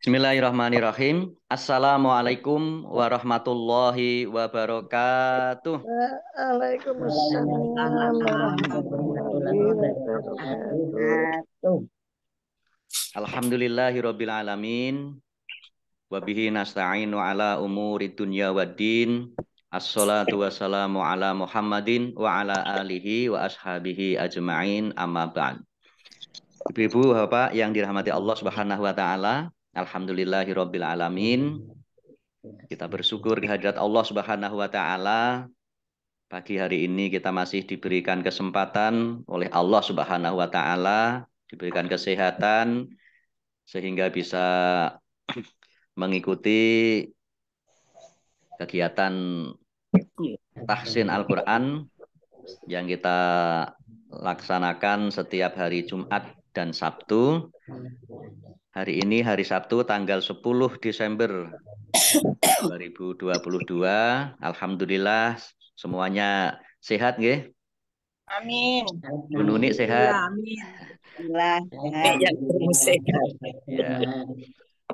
Bismillahirrahmanirrahim. Assalamualaikum warahmatullahi wabarakatuh. Waalaikumsalam warahmatullahi wabarakatuh. Alhamdulillahirabbil alamin. Wa bihi nasta'inu ala umuri dunya waddin. Assalatu wassalamu ala Muhammadin wa ala alihi wa ashabihi ajma'in amma ba'd. Ibu-ibu, Bapak yang dirahmati Allah Subhanahu wa taala, alhamdulillahirabbil alamin. Kita bersyukur kehadirat Allah Subhanahu wa taala. Pagi hari ini kita masih diberikan kesempatan oleh Allah Subhanahu wa taala, diberikan kesehatan sehingga bisa mengikuti kegiatan tahsin Al-Qur'an yang kita laksanakan setiap hari Jumat dan Sabtu. Hari ini hari Sabtu tanggal 10 Desember 2022. Alhamdulillah semuanya sehat nggih? Amin. Bu Nuni sehat? Amin. Sehat. Ya.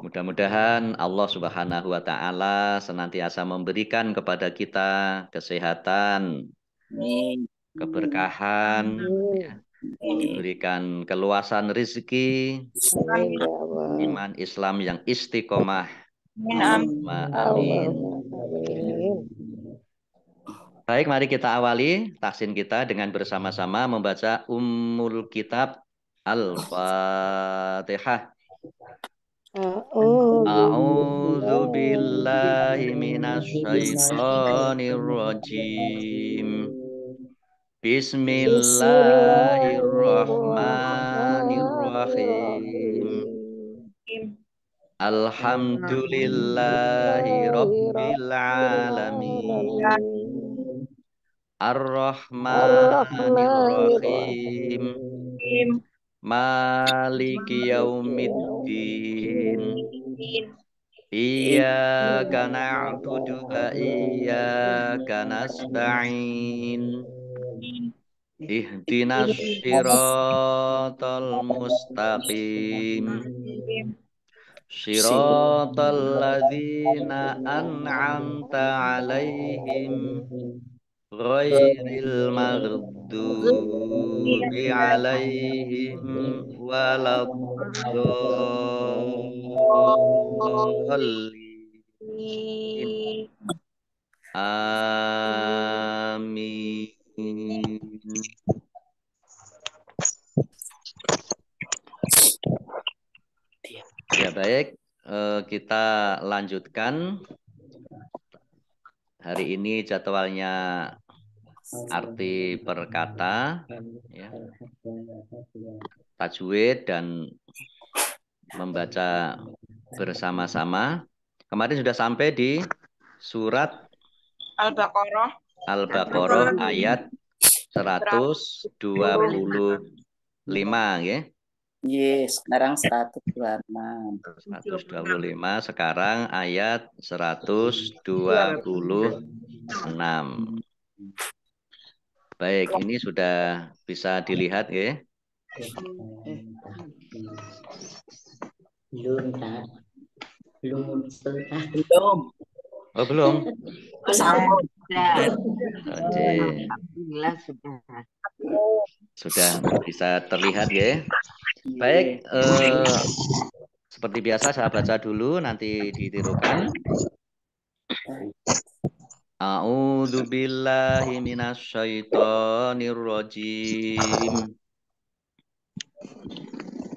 Mudah-mudahan Allah Subhanahu wa taala senantiasa memberikan kepada kita kesehatan, keberkahan, ya. Diberikan keluasan rezeki, iman Islam yang istiqomah. Amin. Baik, mari kita awali tahsin kita dengan bersama-sama membaca Ummul Kitab Al-Fatihah. A'udzu billahi minasyaitonir rajim. Bismillahirrahmanirrahim. Alhamdulillahi rabbil alamin. Ar-Rahmanir-Rahim. Maliki yaumiddin. Iyyaka na'budu wa iyyaka nasta'in. Ihdinas siratal mustaqim. Siratal ladzina an'amta 'alaihim ghairil maghdubi 'alaihim waladdallin. Amin. Ya baik, kita lanjutkan. Hari ini jadwalnya arti perkata, ya, tajwid dan membaca bersama-sama. Kemarin sudah sampai di surat Al-Baqarah ayat 125, ya. Yes, sekarang 126. 125, sekarang ayat 126. Baik, ini sudah bisa dilihat ya. Belum. Oh, belum. Alhamdulillah sudah bisa terlihat ya. Baik, seperti biasa saya baca dulu, nanti ditirukan. A'udzu billahi minasyaitonir rajim.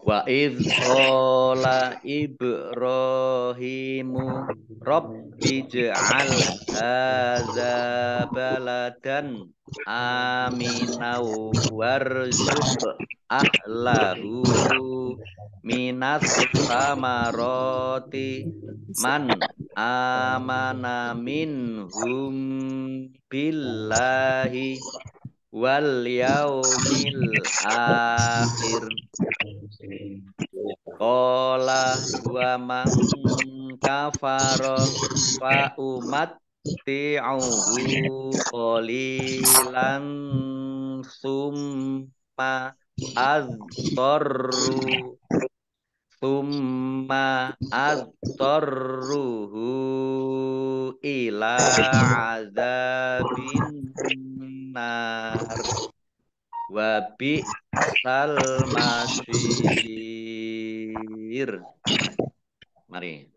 Wa idz qala Ibrahimu rabbi ij'al hadza baladan aminau warzuq ahlahu minas samaroti man amana minhum billahi wal yaumil akhir. Qala wa man kafara fa umatti'uhu qalilan summa aztorru summa aztorruhu ila azabin nar wa bi'sal masir. Mari.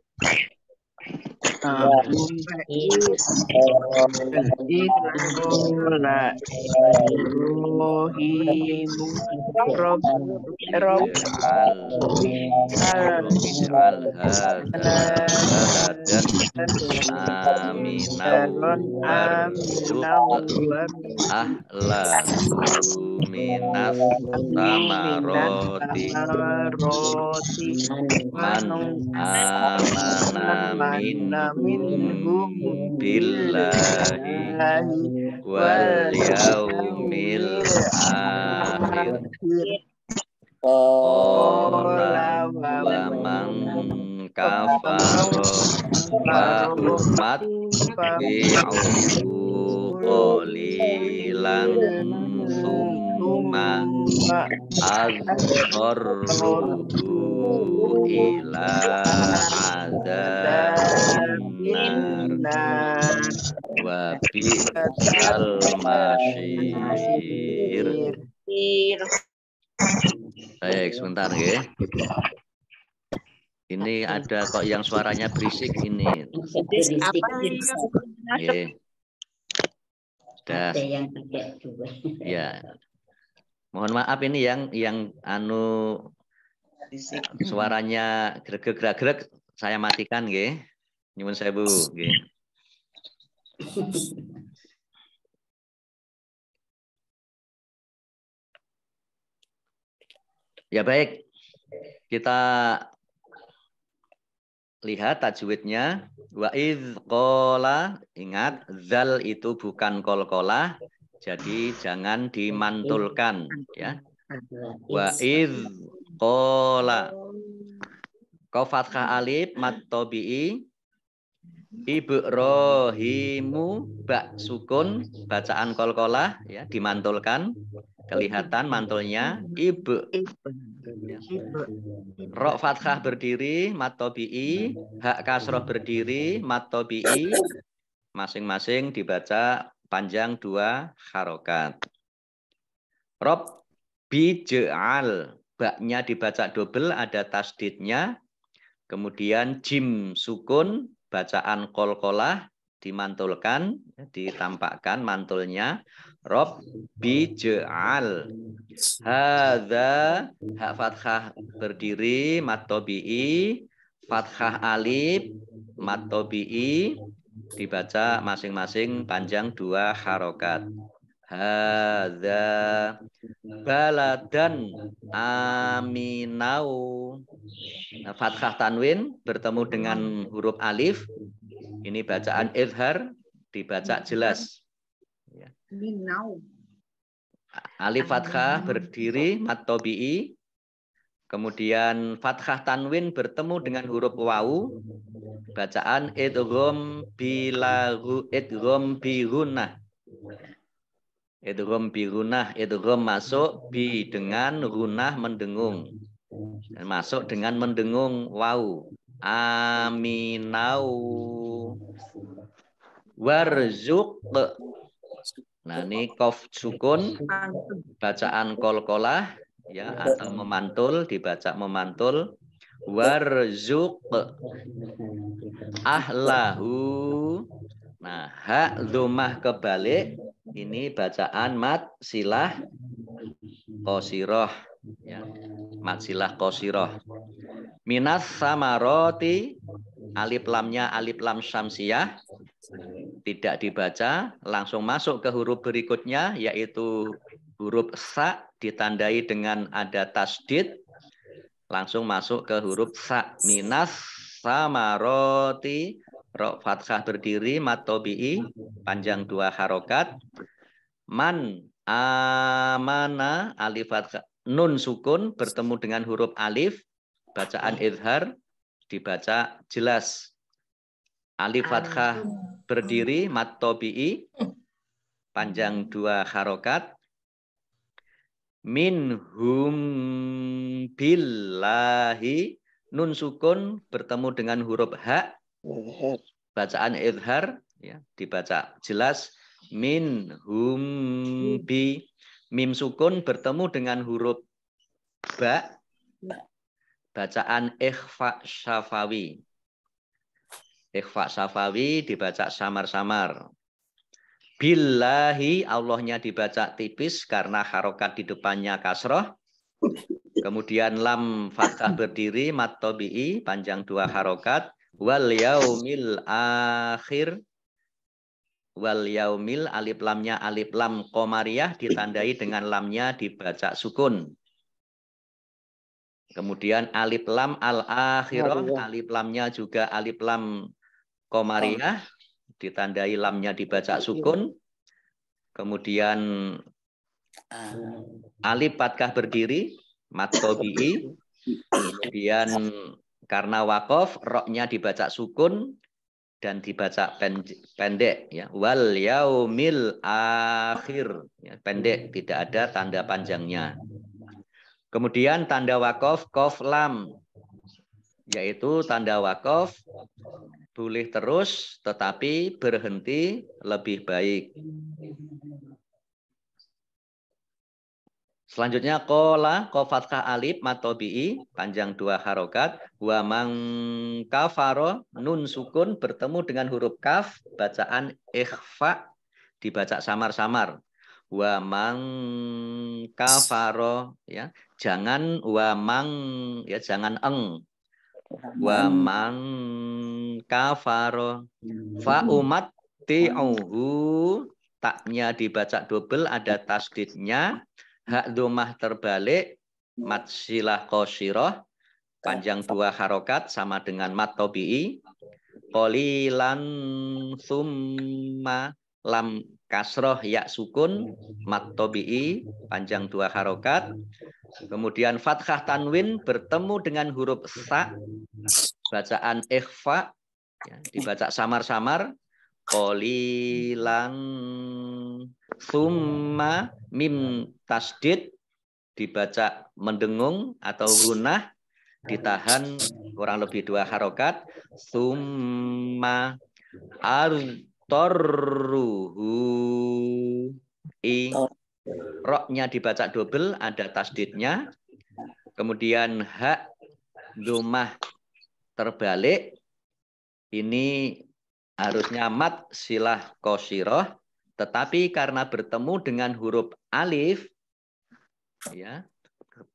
Ij'al hadza baladan aminau warzuq ahlahu minas samaroti man amana minhum billahi wal yaumil akhir. Qala wa man kafara fahumat bi'uhu qalilan summa azharruhu ila azabin nar wa bi'sal masir. Baik, sebentar ya. Ini ada kok yang suaranya berisik ini. Oke. Sudah. Ya. Mohon maaf ini yang suaranya greg-greg saya matikan nggih. Nyuwun sewu nggih. Ya baik, kita lihat tajwidnya. Wa idz qala, ingat zal itu bukan qalqalah, jadi jangan dimantulkan ya. Wa idz qala, qaf fathah alif mad tabi'i Ibrahimu ba sukun bacaan qalqalah ya, dimantulkan. Kelihatan mantulnya ibu. Ro fathah berdiri mat tabi'i, hak kasroh berdiri mat tabi'i, masing-masing dibaca panjang 2 harokat. Rob bij'al, baknya dibaca double, ada tasdidnya. Kemudian jim sukun, bacaan qalqalah dimantulkan, ditampakkan mantulnya. Rob bij'al. Hadza, hak fathah berdiri mat tabi'i, fathah alif mat tabi'i, dibaca masing-masing panjang 2 harokat. Hadza baladan aminau. Nah, fathah tanwin bertemu dengan huruf alif. Ini bacaan izhar, dibaca jelas. Alif fathah berdiri mat tabi'i. Kemudian fathah tanwin bertemu dengan huruf wawu. Bacaan idgham bi-gunnah. Idgham bi-gunnah, idgham masuk bi dengan gunnah mendengung. Dan masuk dengan mendengung wawu. Aminau warzuq. Nah, ini qaf sukun, bacaan qalqalah ya, atau memantul, dibaca memantul. Warzuq ahlahu. Nah, hak dhammah kebalik, ini bacaan mat silah qasirah ya. Mat silah qasirah. Minas samaroti, alif lamnya alif lam syamsiyah, tidak dibaca, langsung masuk ke huruf berikutnya, yaitu huruf sa, ditandai dengan ada tasdid, langsung masuk ke huruf sa. Minas samaroti, ro fathah berdiri mat tabi'i, panjang 2 harokat. Man amana, alif fathah nun sukun bertemu dengan huruf alif, bacaan izhar, dibaca jelas. Alif fathah berdiri mat tabi'i, panjang 2 harokat. minhum billahi, nun sukun bertemu dengan huruf ha, bacaan idhar, ya, dibaca jelas. Minhum bi, mim sukun bertemu dengan huruf ba, bacaan ikhfa syafawi. Ikhfa syafawi dibaca samar-samar. Billahi, Allahnya dibaca tipis karena harokat di depannya kasroh. Kemudian lam fathah berdiri, mat tobi'i, panjang 2 harokat. Wal yaumil akhir. Wal yaumil, alif lamnya alif lam qamariyah, ditandai dengan lamnya dibaca sukun. Kemudian alif lam al-akhirah, alif lamnya juga alif lam qamariyah, ditandai lamnya dibaca sukun. Kemudian alif fathah berdiri, mat tobi'i. Kemudian karena wakof, roknya dibaca sukun dan dibaca pendek. Ya. Wal yaumil akhir, ya, pendek, tidak ada tanda panjangnya. Kemudian tanda wakof, kof lam, yaitu tanda wakof boleh terus tetapi berhenti lebih baik. Selanjutnya kola, kofatkah alif matobi'i, panjang 2 harokat. Wa mangkafaro, nun sukun bertemu dengan huruf kaf, bacaan ikhfa, dibaca samar-samar. Wa mangkafaro, ya, jangan wa mang, ya, jangan eng. Wa mangkafaro, fa umat ti'uhu, taknya dibaca double, ada tasdidnya. Hak domah terbalik, mat silah qasirah, panjang 2 harokat sama dengan mat tobi'i. Qolilan summa lam kasroh ya sukun, mat tobi'i, panjang 2 harokat. Kemudian fathah tanwin bertemu dengan huruf sa, bacaan ikhfa, ya, dibaca samar-samar. Qolilan summa mim tasdid, dibaca mendengung atau gunah, ditahan kurang lebih 2 harokat. Summa artorruhu, i, roknya dibaca double, ada tasdidnya. Kemudian hak domah terbalik, ini harusnya mat silah qasirah, tetapi karena bertemu dengan huruf alif, ya,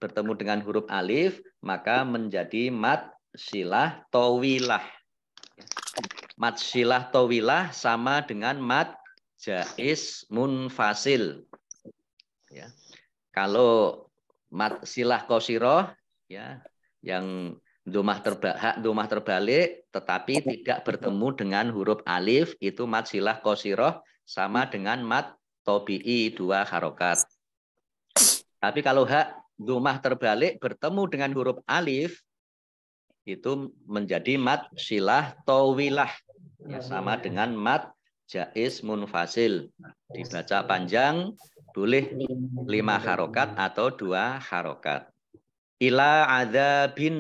bertemu dengan huruf alif, maka menjadi mat silah tawilah. Mat silah tawilah sama dengan mat jaiz munfasil. Ya. Kalau mat silah qasirah, ya, yang hak domah terbalik tetapi tidak bertemu dengan huruf alif, itu mat silah qasirah sama dengan mat tobi'i 2 harokat. Tapi kalau hak domah terbalik bertemu dengan huruf alif, itu menjadi mat silah tawilah, ya, sama dengan mat jaiz munfasil, dibaca panjang, boleh 5 harokat atau 2 harokat. Ila adzabin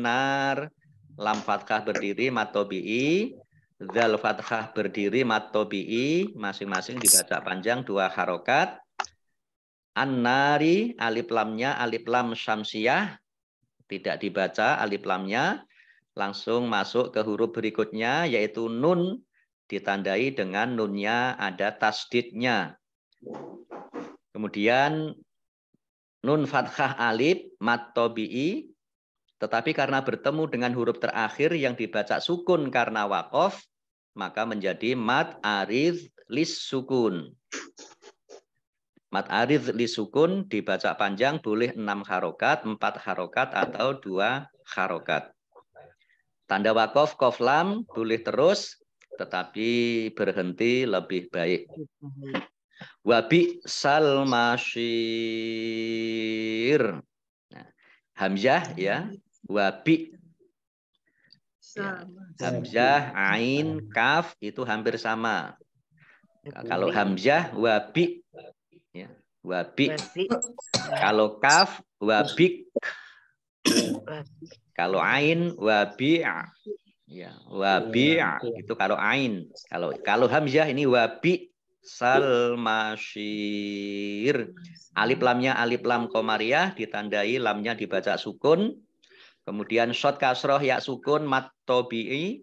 nar, lam fathah berdiri mat tobi'i, zal fathah berdiri mat tobi'i, masing-masing dibaca panjang 2 harokat. An-nari, alif lamnya alif lam syamsiyah, tidak dibaca alif lamnya, langsung masuk ke huruf berikutnya yaitu nun, ditandai dengan nunnya ada tasdidnya. Kemudian nun fathah alif mat tobi'i, tetapi karena bertemu dengan huruf terakhir yang dibaca sukun karena wakof, maka menjadi mat aridh lis sukun. Mat aridh lis sukun dibaca panjang, boleh 6 harokat, 4 harokat atau 2 harokat. Tanda wakof kof lam boleh terus, tetapi berhenti lebih baik. Wabi sal masyir. Nah, hamzah, ya, wabi, ya, hamzah, ain, kaf itu hampir sama. Kalau hamzah wabi, ya, Wabi. Wabi. Kalau kaf, wabik. Kalau ain, wabi'a. Ya, wabi'a itu kalau ain. Kalau hamzah ini wabi salmasyir. Alif lamnya alif lam komariah ditandai lamnya dibaca sukun. Kemudian shot kasroh ya sukun mat tobi'i.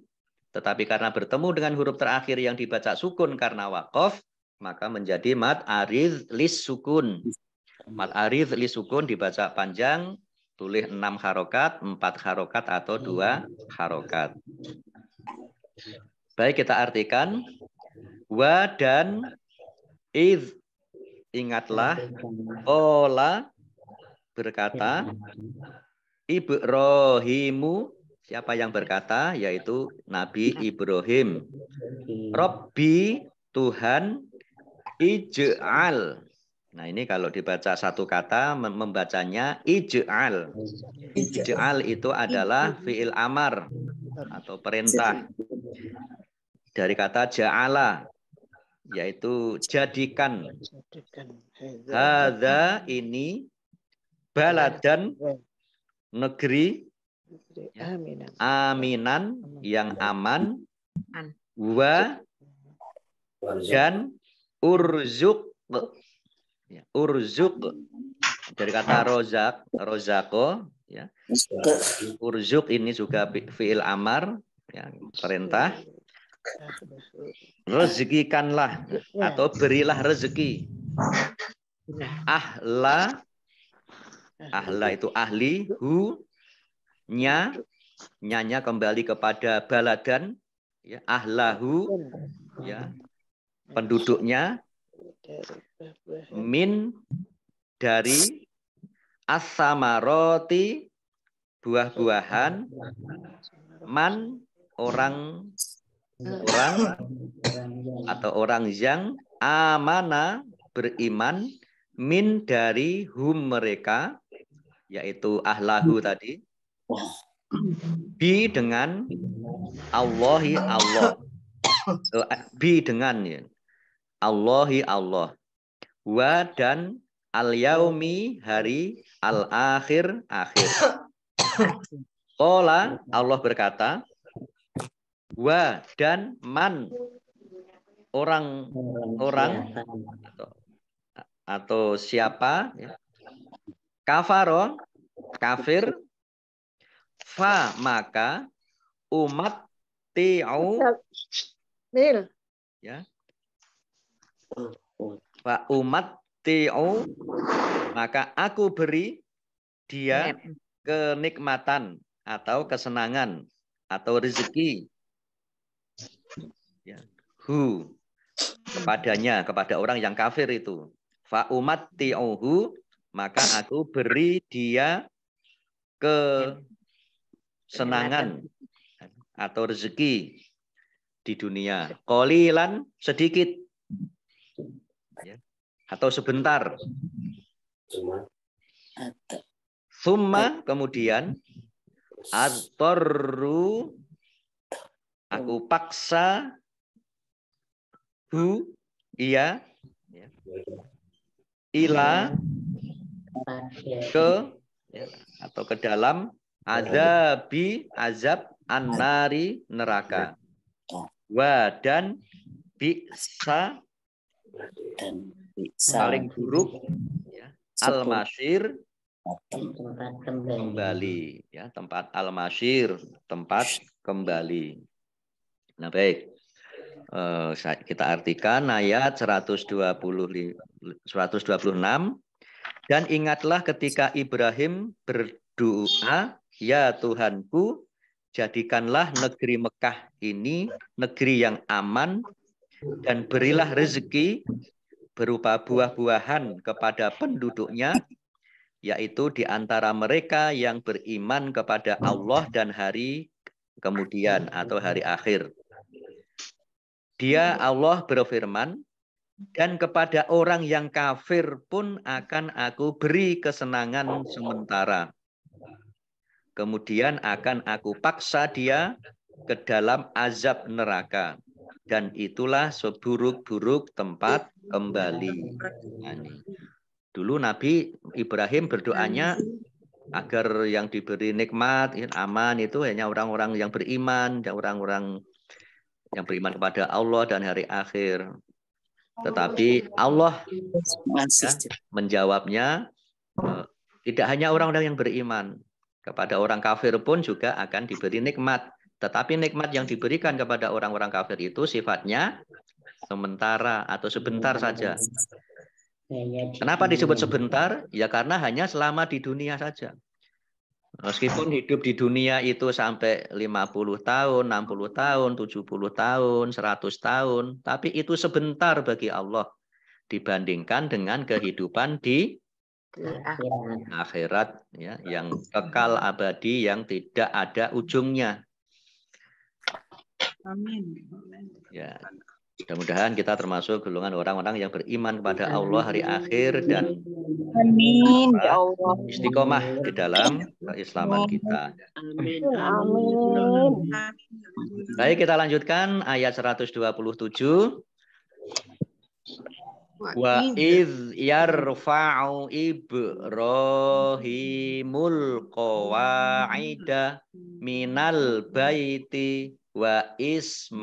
Tetapi karena bertemu dengan huruf terakhir yang dibaca sukun karena wakof, maka menjadi mat ariz lis sukun. Mat ariz lis sukun dibaca panjang, tulis 6 harokat, 4 harokat atau 2 harokat. Baik, kita artikan. Wa dan iz. Ingatlah. Ola berkata. Ibrahimu. Siapa yang berkata? Yaitu Nabi Ibrahim. Robbi Tuhan. Ij'al. Nah ini kalau dibaca satu kata membacanya ij'al. Ij'al itu adalah fi'il amar atau perintah. Dari kata ja'ala yaitu jadikan. Hadza ini baladan negeri ya, aminan yang aman wa dan urzuk. Ya, urzuk dari kata rozak, rozako ya. Urzuk ini juga fi'il amar ya, perintah. Rezekikanlah atau berilah rezeki. Ahla itu ahli, nyanya kembali kepada baladan ya, ahlahu ya, penduduknya, min dari as-samaroti buah-buahan, man orang atau orang yang amana beriman, min dari mereka yaitu ahlahu tadi, bi dengan Allahi Allah, bi dengan ya, Allahi Allah, wa dan al yaumi hari al akhir. Qala Allah berkata, wa dan man orang atau siapa ya, kafaro kafir, fa maka umat ti'u ya, fa umat ti'u maka aku beri dia kenikmatan atau kesenangan atau rezeki ya, kepadanya, kepada orang yang kafir itu. Fa umat ti'uhu maka aku beri dia kesenangan atau rezeki di dunia. Qalilan sedikit ya, atau sebentar. Summa kemudian atorru aku paksa ia ya, ila ke ya, atau ke dalam azab an-nari neraka, wa dan bisa paling buruk ya, al-masir kembali ya, tempat al-masir tempat kembali. Nah baik, kita artikan ayat 126. Dan ingatlah ketika Ibrahim berdoa, ya Tuhanku, jadikanlah negeri Mekah ini negeri yang aman dan berilah rezeki berupa buah-buahan kepada penduduknya, yaitu di antara mereka yang beriman kepada Allah dan hari kemudian atau hari akhir. Dia Allah berfirman, dan kepada orang yang kafir pun akan aku beri kesenangan sementara. Kemudian akan aku paksa dia ke dalam azab neraka. Dan itulah seburuk-buruk tempat kembali. Nah, Dulu Nabi Ibrahim berdoanya agar yang diberi nikmat, aman itu hanya orang-orang yang beriman, dan orang-orang yang beriman kepada Allah dan hari akhir. Tetapi Allah ya, menjawabnya tidak hanya orang-orang yang beriman, kepada orang kafir pun juga akan diberi nikmat. Tetapi nikmat yang diberikan kepada orang-orang kafir itu sifatnya sementara atau sebentar saja. Kenapa disebut sebentar? Ya karena hanya selama di dunia saja. Meskipun hidup di dunia itu sampai 50 tahun, 60 tahun, 70 tahun, 100 tahun, tapi itu sebentar bagi Allah dibandingkan dengan kehidupan di akhirat ya, yang kekal abadi, yang tidak ada ujungnya. Amin. Ya. Mudah-mudahan kita termasuk golongan orang-orang yang beriman kepada Allah hari akhir dan Amin ya Allah. istiqomah di dalam keislaman kita. Amin. Amin. Baik, kita lanjutkan ayat 127. Wa idh yarfa'u Ibrahimul qawa'ida minal baiti wa Ismail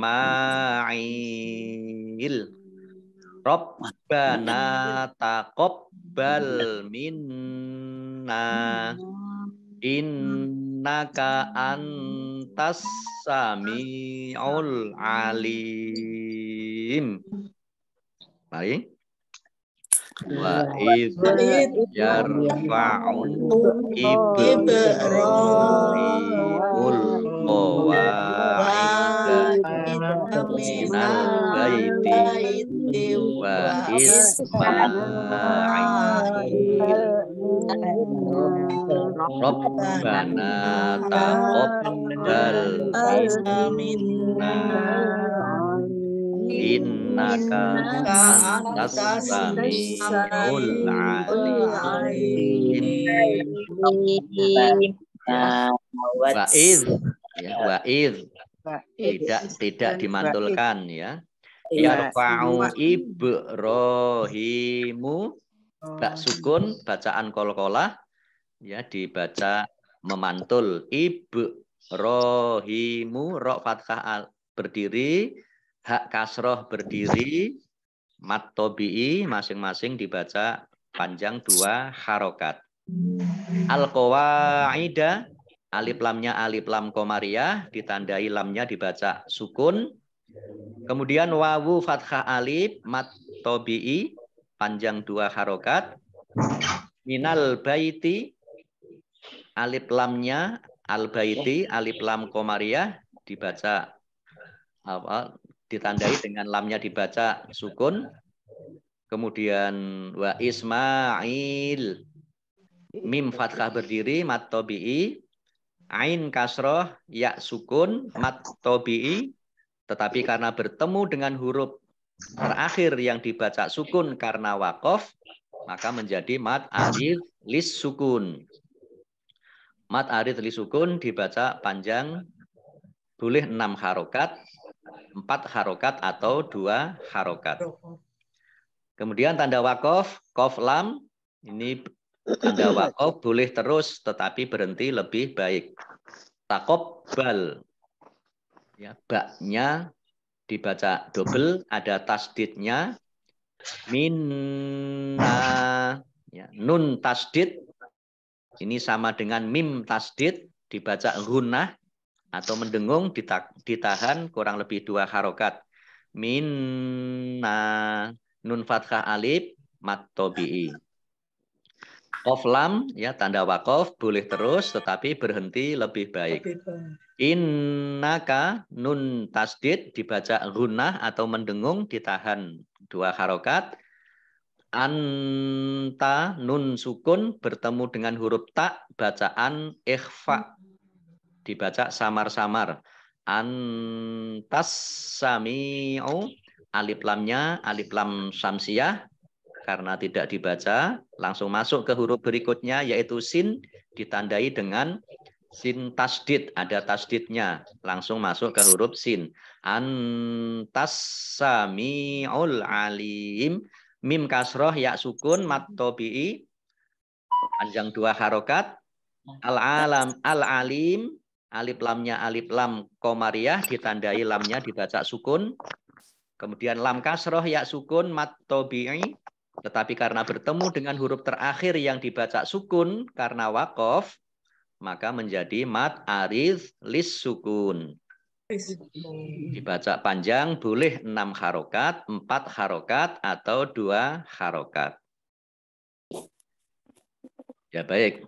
Rabbana taqabbal minna innaka antas sami'ul alim. Mari. Wa idh yarfa'u Ibrahimul qawa'ida minal baiti wa Ismail Rabbana taqabbal minna innaka antas sami'ul alim. Wa'idh ya, wa'idh tidak dimantulkan ya. Yarfa'u Ibrahimu bak sukun bacaan qalqalah ya, dibaca memantul. Ibrahimu ra fathah berdiri, hak kasroh berdiri, mat tobi'i masing-masing dibaca panjang 2 harokat. Al-qawaida alif lamnya alif lam komariah, ditandai lamnya dibaca sukun. Kemudian wawu fathah alif mat tobi'i panjang 2 harokat. Minal baiti alif lamnya al baiti alif lam komariah dibaca ditandai dengan lamnya dibaca sukun. Kemudian wa Ismail mim fathah berdiri mat tobi'i, ain kasroh ya sukun mat tobi'i, tetapi karena bertemu dengan huruf terakhir yang dibaca sukun karena wakof, maka menjadi mat alif lis sukun. Mat alif lis sukun dibaca panjang, boleh 6 harokat, 4 harokat atau 2 harokat. Kemudian tanda wakof, kof lam, ini tanda wakof boleh terus tetapi berhenti lebih baik. Taqabbal, ya, baknya dibaca double, ada tasdidnya. Minna, ya, nun tasdid, ini sama dengan mim tasdid, dibaca gunnah atau mendengung, ditahan kurang lebih 2 harokat. Minna, nun fathah alif mat tobi'i. Qaf lam ya, tanda wakof boleh terus tetapi berhenti lebih baik. Innaka nun tasdid dibaca gunnah atau mendengung, ditahan 2 harokat. Anta nun sukun bertemu dengan huruf ta, bacaan ikhfa, dibaca samar-samar. Antas sami'u, alif lamnya alif lam syamsiyah, karena tidak dibaca langsung masuk ke huruf berikutnya yaitu sin, ditandai dengan sin tasdid, ada tasdidnya, langsung masuk ke huruf sin. Antas sami'ul alim, Mim kasroh ya sukun mat tobi'i panjang 2 harokat. Al-alim alif lamnya alif lam komariah ditandai lamnya dibaca sukun. Kemudian lam kasroh ya sukun mat tobi'i, tetapi karena bertemu dengan huruf terakhir yang dibaca sukun karena wakof, maka menjadi mat aridh lis sukun. Dibaca panjang boleh 6 harokat, 4 harokat, atau 2 harokat. Ya baik.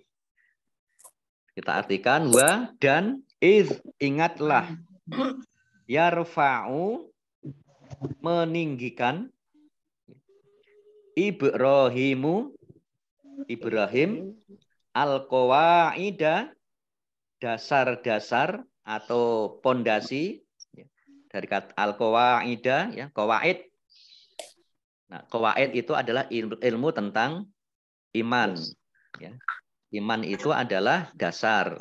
Kita artikan wa dan iz. Ingatlah. Yarfa'u meninggikan. Ibrahim al-qawaida dasar-dasar atau pondasi dari kata al-qawaida ya, qawaid. Nah, qawaid itu adalah ilmu tentang iman ya. Iman itu adalah dasar.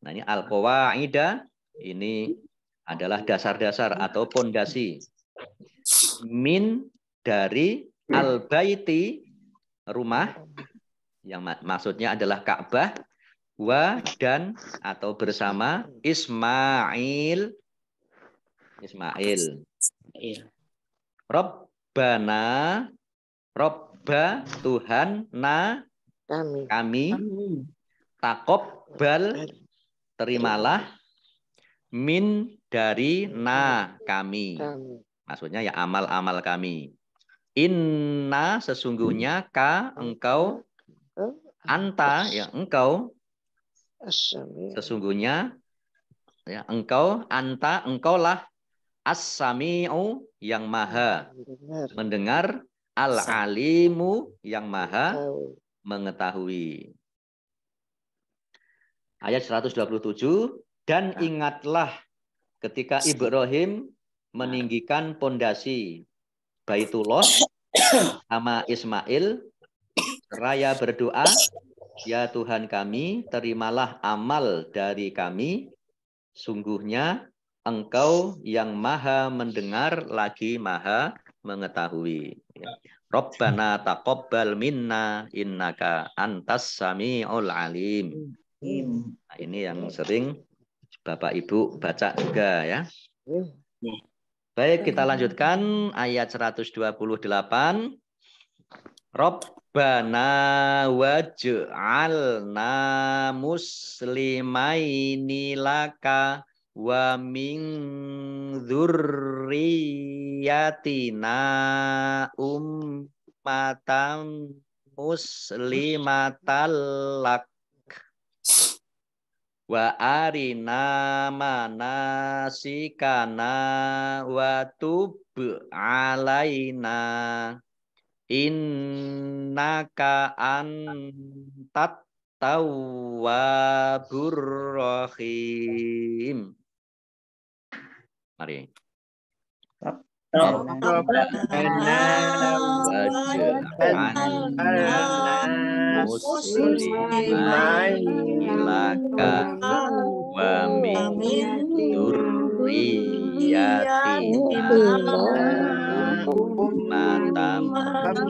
Nah, ini al-qawaida ini adalah dasar-dasar atau pondasi. Min dari al-baiti rumah yang maksudnya adalah Ka'bah, wa dan atau bersama Ismail. Rabbana, Robba Tuhan na kami, takobbal terimalah, min dari na kami. Maksudnya ya amal-amal kami. Inna sesungguhnya ka engkau, anta ya engkau, sesungguhnya ya engkau, anta engkaulah, as-sami'u yang maha mendengar, al-alimu yang maha mengetahui. Ayat 127, dan ingatlah ketika Ibrahim meninggikan pondasi Baitullah sama Ismail, seraya berdoa, ya Tuhan kami, terimalah amal dari kami, sungguhnya Engkau yang maha mendengar lagi maha mengetahui. Rabbana taqabbal minna innaka antas sami'ul alim. Nah, ini yang sering Bapak Ibu baca juga ya. Baik, kita lanjutkan ayat 128. Rabbana waj'alna muslimaini laka wa min dzurriyyatina ummatan muslimatal lak wa arina manasikana wa tub alaina innaka antat tawwabur rahim. Mari. Rabbana waj'alna muslimaini laka wa min dzurriyyatina ummatan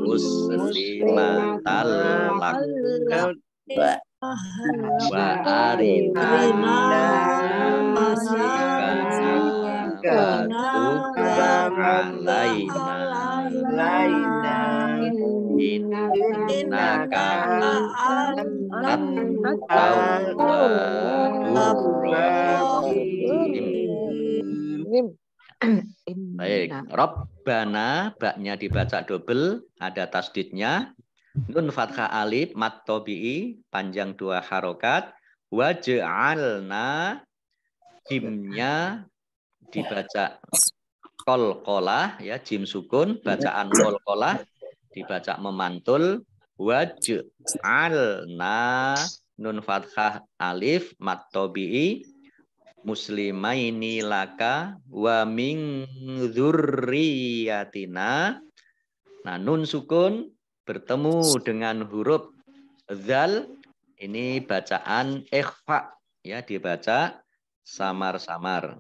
muslimatal lak wa arina manasikana alaina innaka antat tawwabur rahim. Baik, Rabbana baknya dibaca double, ada tasdidnya. Nun fathah alif mat tobi'i panjang 2 harokat. Waj'alna jimnya dibaca qalqalah ya, jim sukun, bacaan qalqalah dibaca memantul. Waj'alna nun fathah alif mat tobi'i muslimaini laka wa min dzurriyyatina. Nah, nun sukun bertemu dengan huruf zal, ini bacaan ikhfa ya, dibaca samar-samar.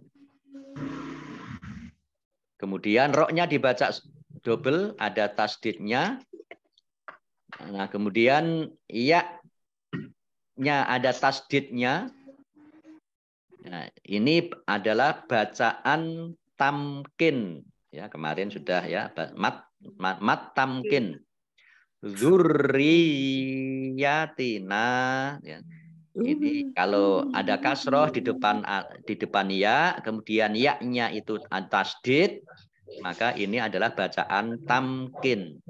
Kemudian roknya dibaca double, ada tasdidnya. Nah, kemudian ya-nya ada tasdidnya. Nah, ini adalah bacaan tamkin. Ya, kemarin sudah ya, mat tamkin. Zurriyatina. Ya. Ini kalau ada kasroh di depan ya, kemudian ya-nya itu tasdid, maka ini adalah bacaan tamkin.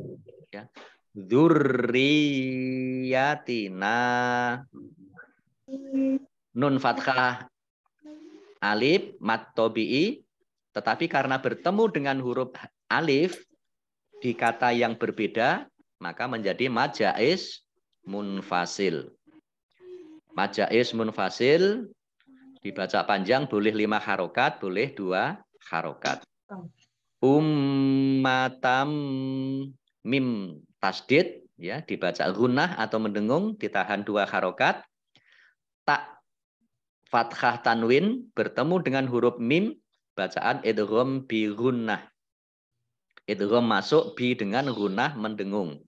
Ya. Zurriyatina. Nun fathah alif mat tobi'i, tetapi karena bertemu dengan huruf alif di kata yang berbeda, maka menjadi mad jaiz munfasil. Mad jaiz munfasil dibaca panjang boleh 5 harokat, boleh 2 harokat. Ummatam mim tasdid, ya, dibaca gunnah atau mendengung, ditahan 2 harokat. Tak fathah tanwin bertemu dengan huruf mim, bacaan idgham bi gunnah. Idgham masuk bi dengan gunnah mendengung.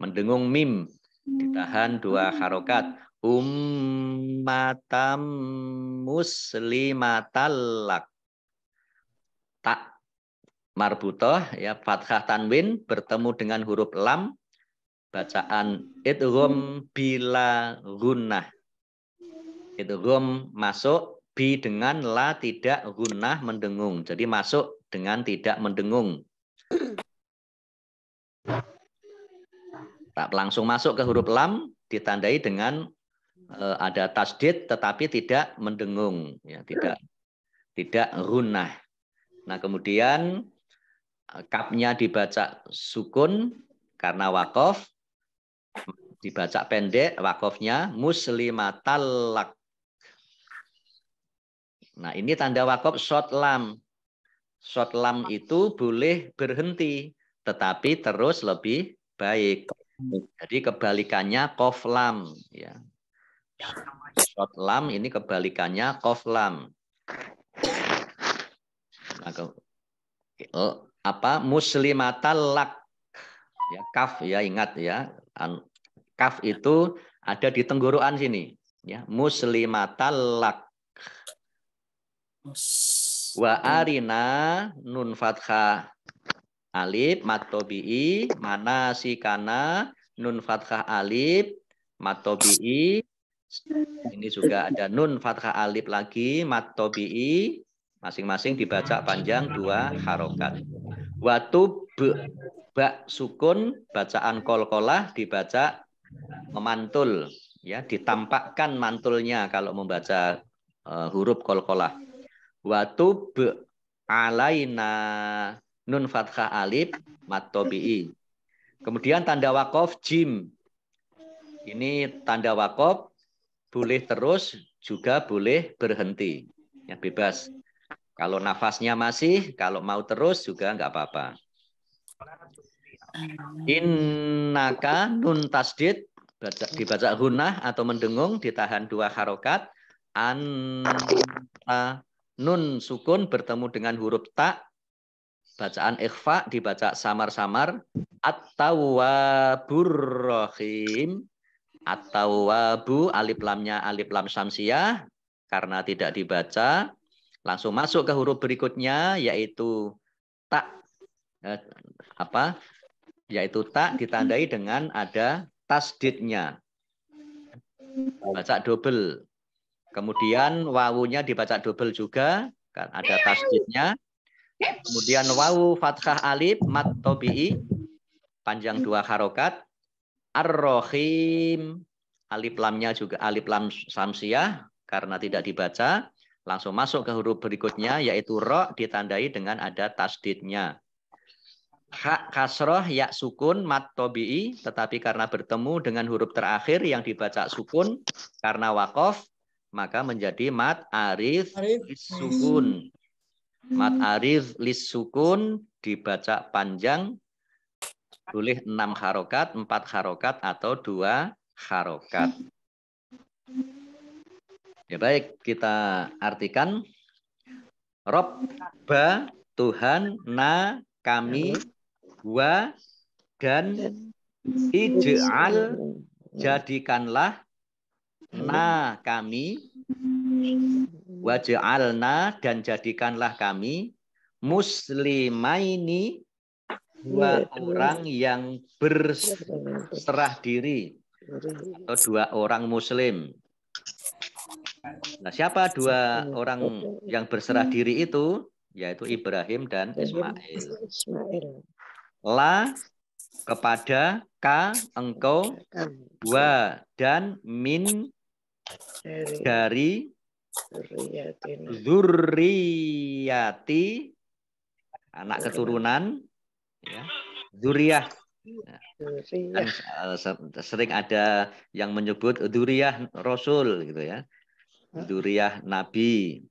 Mendengung mim ditahan 2 harokat. Ummatam muslimatallak. Tak marbutoh, ya, fathah tanwin bertemu dengan huruf lam, bacaan idgham bila gunnah. Idgham masuk bi dengan la tidak gunnah mendengung. Jadi masuk dengan tidak mendengung. Tak langsung masuk ke huruf lam, ditandai dengan ada tasdid tetapi tidak mendengung, ya, tidak gunnah. Nah, kemudian kapnya dibaca sukun karena wakof, dibaca pendek wakofnya muslimatallak. Nah, ini tanda wakof short lam. Short lam itu boleh berhenti, tetapi terus lebih baik. Jadi kebalikannya kof lam, ya. Short lam ini kebalikannya kof lam. Apa muslimatallak, ya, kaf, ya, ingat ya, kaf itu ada di tenggorokan sini, ya, muslimatallak. Wa arina nun fathah alif matobi'i mana sikana nun fathah alif matobi'i. Ini juga ada nun fathah alif lagi matobi'i, masing-masing dibaca panjang 2 harokat. Watu ba sukun, bacaan kolkolah dibaca memantul, ya, ditampakkan mantulnya kalau membaca huruf kolkolah. Watu alaina nun fathah alif matobi'i. Kemudian tanda wakof jim. Ini tanda wakof boleh terus juga boleh berhenti, ya, bebas. Kalau nafasnya masih, kalau mau terus juga nggak apa-apa. Innaka nun tasdid dibaca gunnah atau mendengung, ditahan 2 harokat. Anta nun sukun bertemu dengan huruf ta, bacaan ikhfa dibaca samar-samar. At-tawwabur rahim. At-tawwabu alif lamnya alif lam syamsiyah karena tidak dibaca. Langsung masuk ke huruf berikutnya yaitu tak, yaitu tak ditandai dengan ada tasdidnya. Baca double. Kemudian wawunya dibaca double juga, kan ada tasdidnya. Kemudian wawu fathah alif mat tobi'i panjang 2 harokat. Ar-Rahim alif lamnya juga alif lam samsiyah karena tidak dibaca. Langsung masuk ke huruf berikutnya yaitu ro, ditandai dengan ada tasdidnya. Hak kasroh ya sukun mat tobi'i, tetapi karena bertemu dengan huruf terakhir yang dibaca sukun karena wakof, maka menjadi mat arif lis sukun. Mat arif lis sukun dibaca panjang, boleh 6 harokat, 4 harokat, atau 2 harokat. Ya, baik, kita artikan. Robba, Tuhan, na, kami, Wa dan ij'al jadikanlah na kami, waj'alna dan jadikanlah kami muslimaini dua orang yang berserah diri atau dua orang muslim. Nah, siapa dua orang yang berserah diri itu? Yaitu Ibrahim dan Ismail. La kepada ka engkau, wa dan min dari zurriyati anak keturunan, ya. Zuriyah. Kan sering ada yang menyebut dzurriyyah Rasul gitu ya. Dzurriyyah Nabi.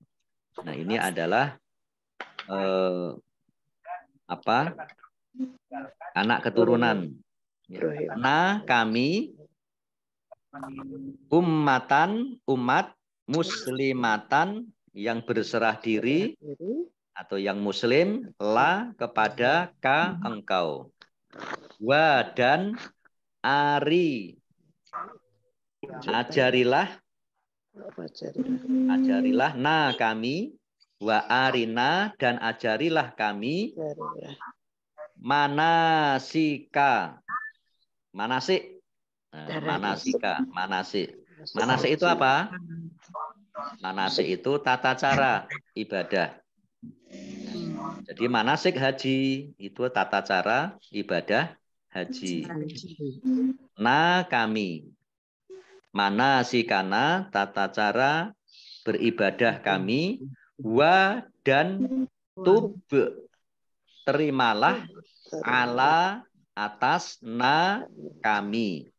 Nah, ini adalah anak keturunan. Ya. Nah, kami umat muslimatan yang berserah diri atau yang muslim, la kepada ka engkau, wa dan ari ajarilah na kami, wa arina dan ajarilah kami manasika manasik. Manasika manasik itu apa? Manasik itu tata cara ibadah. Jadi manasik haji itu tata cara ibadah haji. Na kami, manasikana tata cara beribadah kami, wa dan tub terimalah ala atas na kami.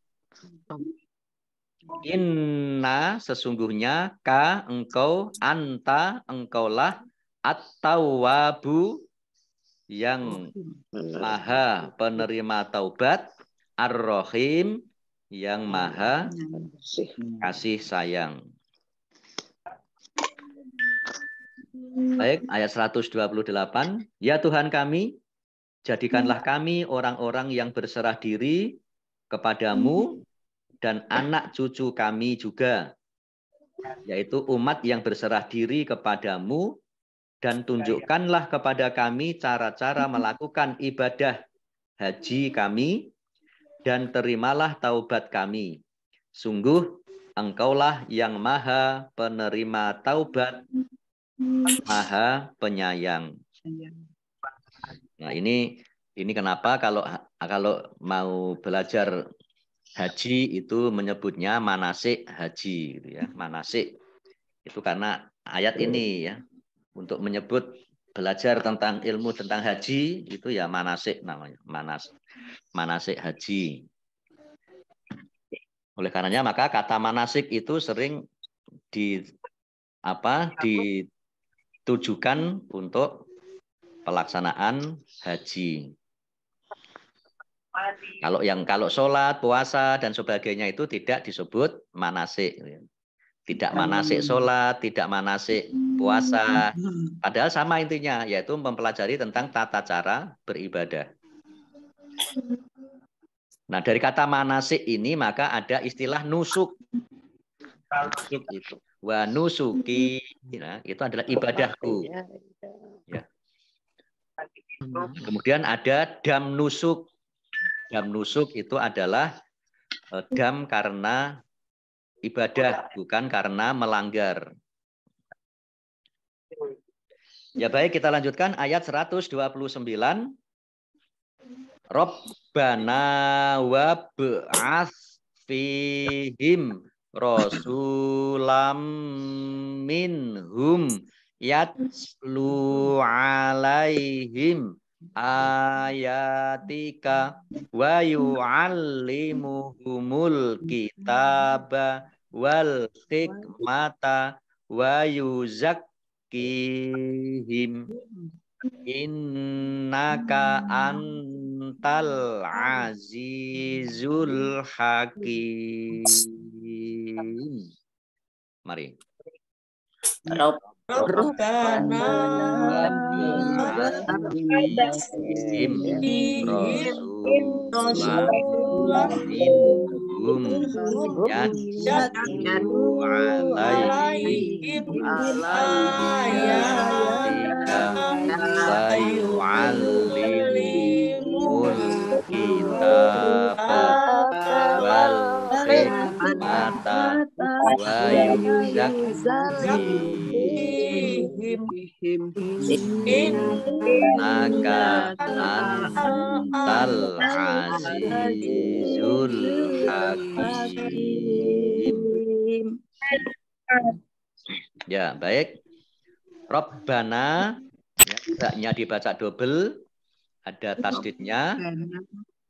Inna sesungguhnya ka engkau, anta engkaulah at-tawwabu yang maha penerima taubat, ar-rahim yang maha kasih sayang. Baik, ayat 128. Ya Tuhan kami, jadikanlah kami orang-orang yang berserah diri kepadamu dan anak cucu kami juga, yaitu umat yang berserah diri kepadamu, dan tunjukkanlah kepada kami cara-cara melakukan ibadah haji kami, dan terimalah taubat kami. Sungguh engkaulah yang maha penerima taubat, maha penyayang. Nah, ini kenapa kalau mau belajar haji itu menyebutnya manasik haji gitu ya. Manasik itu karena ayat ini ya, untuk menyebut belajar tentang ilmu tentang haji itu ya manasik namanya, manasik haji. Oleh karenanya maka kata manasik itu sering ditujukan untuk pelaksanaan haji. Kalau sholat, puasa dan sebagainya itu tidak disebut manasik. Tidak manasik sholat, tidak manasik puasa. Padahal sama intinya, yaitu mempelajari tentang tata cara beribadah. Nah, dari kata manasik ini maka ada istilah nusuk. Nusuk itu. Wa nusuki, nah, itu adalah ibadahku. Ya. Kemudian ada dam nusuk. Dam nusuk itu adalah dam karena ibadah, bukan karena melanggar. Ya baik, kita lanjutkan ayat 129. Rabbana wab'ats fihim rasulam minhum yatlu alaihim ayatika wa yu'allimuhumul kitaba wal hikmata wa yuzakkihim innaka antal azizul hakim. Mari. Rabbana Wab'athihim rasulan Rasulan minhum yatlu alaihim ayatika wa yu'allimul kitaba wal hikmata wa yuzakkihim innaka antal azizul hakim. Ya, baik. Rabbana, ya, baknya dibaca double, ada tasdidnya.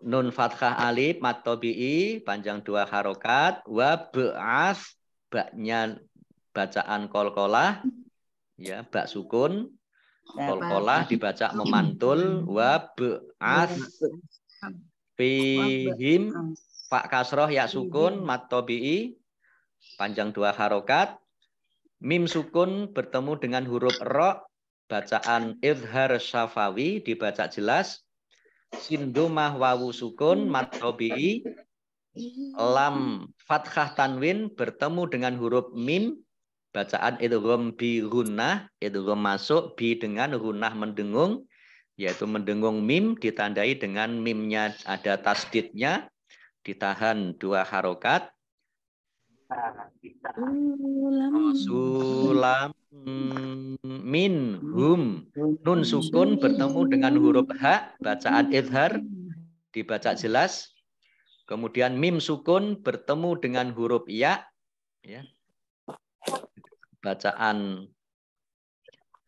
Nun fathah alif mat tabi'i panjang 2 harokat. Wa ba'as, baknya bacaan qalqalah, ya, bak sukun. Qalqalah dibaca memantul. Wa ba'as fihim, fa kasroh ya sukun mat tabi'i panjang 2 harokat. Mim sukun bertemu dengan huruf ro, bacaan izhar syafawi dibaca jelas. Sin domah wawu sukun mat tabi'i. Lam fathah tanwin bertemu dengan huruf mim, bacaan idgham bi gunnah, idgham masuk bi dengan gunnah mendengung, yaitu mendengung mim ditandai dengan mimnya ada tasdidnya, ditahan 2 harokat. Rasulam minhum, nun sukun bertemu dengan huruf ha, bacaan izhar dibaca jelas. Kemudian mim sukun bertemu dengan huruf ya, ya, bacaan